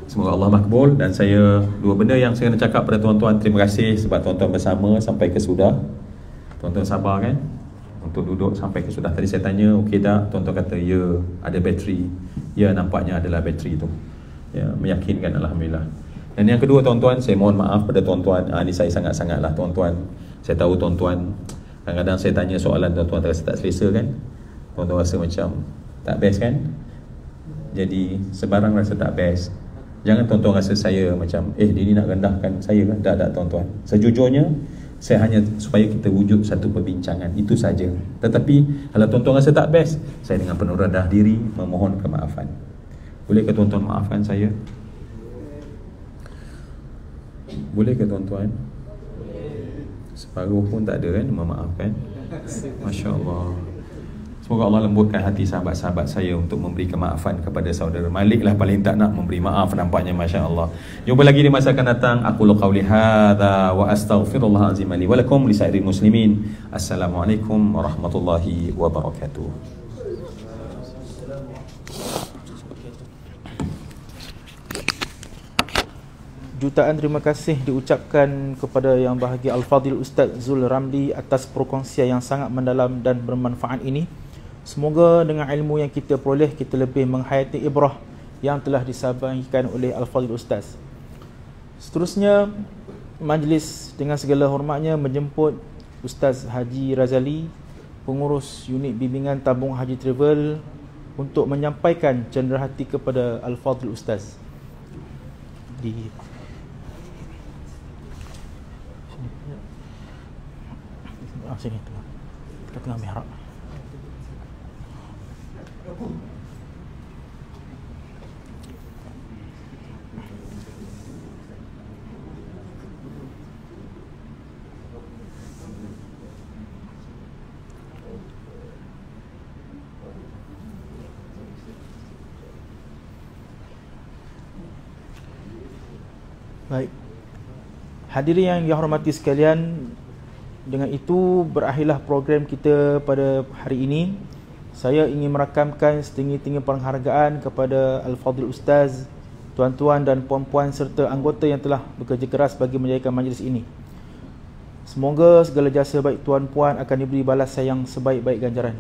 semoga Allah makbul. Dan saya, dua benda yang saya nak cakap pada tuan-tuan, terima kasih sebab tuan-tuan bersama sampai ke sudah. Tuan-tuan sabar kan untuk duduk sampai ke sudah. Tadi saya tanya okey tak, tuan-tuan kata ya, ada bateri. Ya, nampaknya adalah bateri tu. Ya, meyakinkan, alhamdulillah. Dan yang kedua, tuan-tuan, saya mohon maaf pada tuan-tuan. Ini saya sangat-sangatlah tuan-tuan. Saya tahu tuan-tuan, kadang-kadang saya tanya soalan, tuan-tuan terasa tak selesa kan? Tuan-tuan rasa macam tak best kan? Jadi sebarang rasa tak best. Jangan tuan-tuan rasa saya macam dia ni nak rendahkan saya kan? Tak, tuan-tuan. Sejujurnya saya hanya supaya kita wujud satu perbincangan, itu saja. Tetapi kalau tuan-tuan rasa tak best, saya dengan penuh rendah diri memohon kemaafan. Boleh ke tuan-tuan maafkan saya? Boleh ke tuan-tuan? Separuh pun tak ada kan memaafkan? Masya Allah. Semoga Allah lembutkan hati sahabat-sahabat saya untuk memberi kemaafan kepada saudara Malik lah, paling tak nak memberi maaf nampaknya, masya-Allah. Jumpa lagi di masa akan datang. Aku qauli hadza wa astaghfirullah azim li wa lakum li sa'iril muslimin. Assalamualaikum warahmatullahi wabarakatuh. Jutaan terima kasih diucapkan kepada Yang Bahagia Al-Fadhil Ustaz Zul Ramli atas perkongsian yang sangat mendalam dan bermanfaat ini. Semoga dengan ilmu yang kita peroleh, kita lebih menghayati ibrah yang telah disampaikan oleh Al-Fadhil Ustaz. Seterusnya, majlis dengan segala hormatnya menjemput Ustaz Haji Razali, pengurus unit bimbingan tabung haji travel, untuk menyampaikan cenderahati kepada Al-Fadhil Ustaz. Sini tengah mihrab. Baik, hadirin yang dihormati sekalian, dengan itu berakhirlah program kita pada hari ini. Saya ingin merakamkan setinggi-tinggi penghargaan kepada Al-Fadhil Ustaz, tuan-tuan dan puan-puan serta anggota yang telah bekerja keras bagi menjayakan majlis ini. Semoga segala jasa baik tuan-puan akan diberi balasan yang sebaik-baik ganjaran.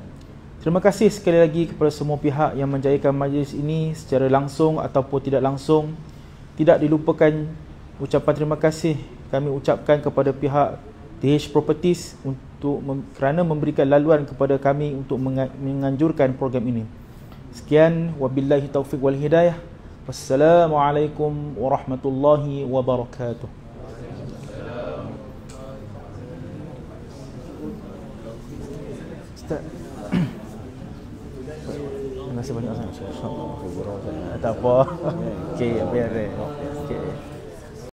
Terima kasih sekali lagi kepada semua pihak yang menjayakan majlis ini secara langsung ataupun tidak langsung. Tidak dilupakan ucapan terima kasih kami ucapkan kepada pihak TH Properties kerana memberikan laluan kepada kami untuk menganjurkan program ini. Sekian, wabillahi taufiq wal hidayah. Wassalamualaikum warahmatullahi wabarakatuh. Ustaz, terima kasih banyak. Tak apa. Okey, biar. Okey.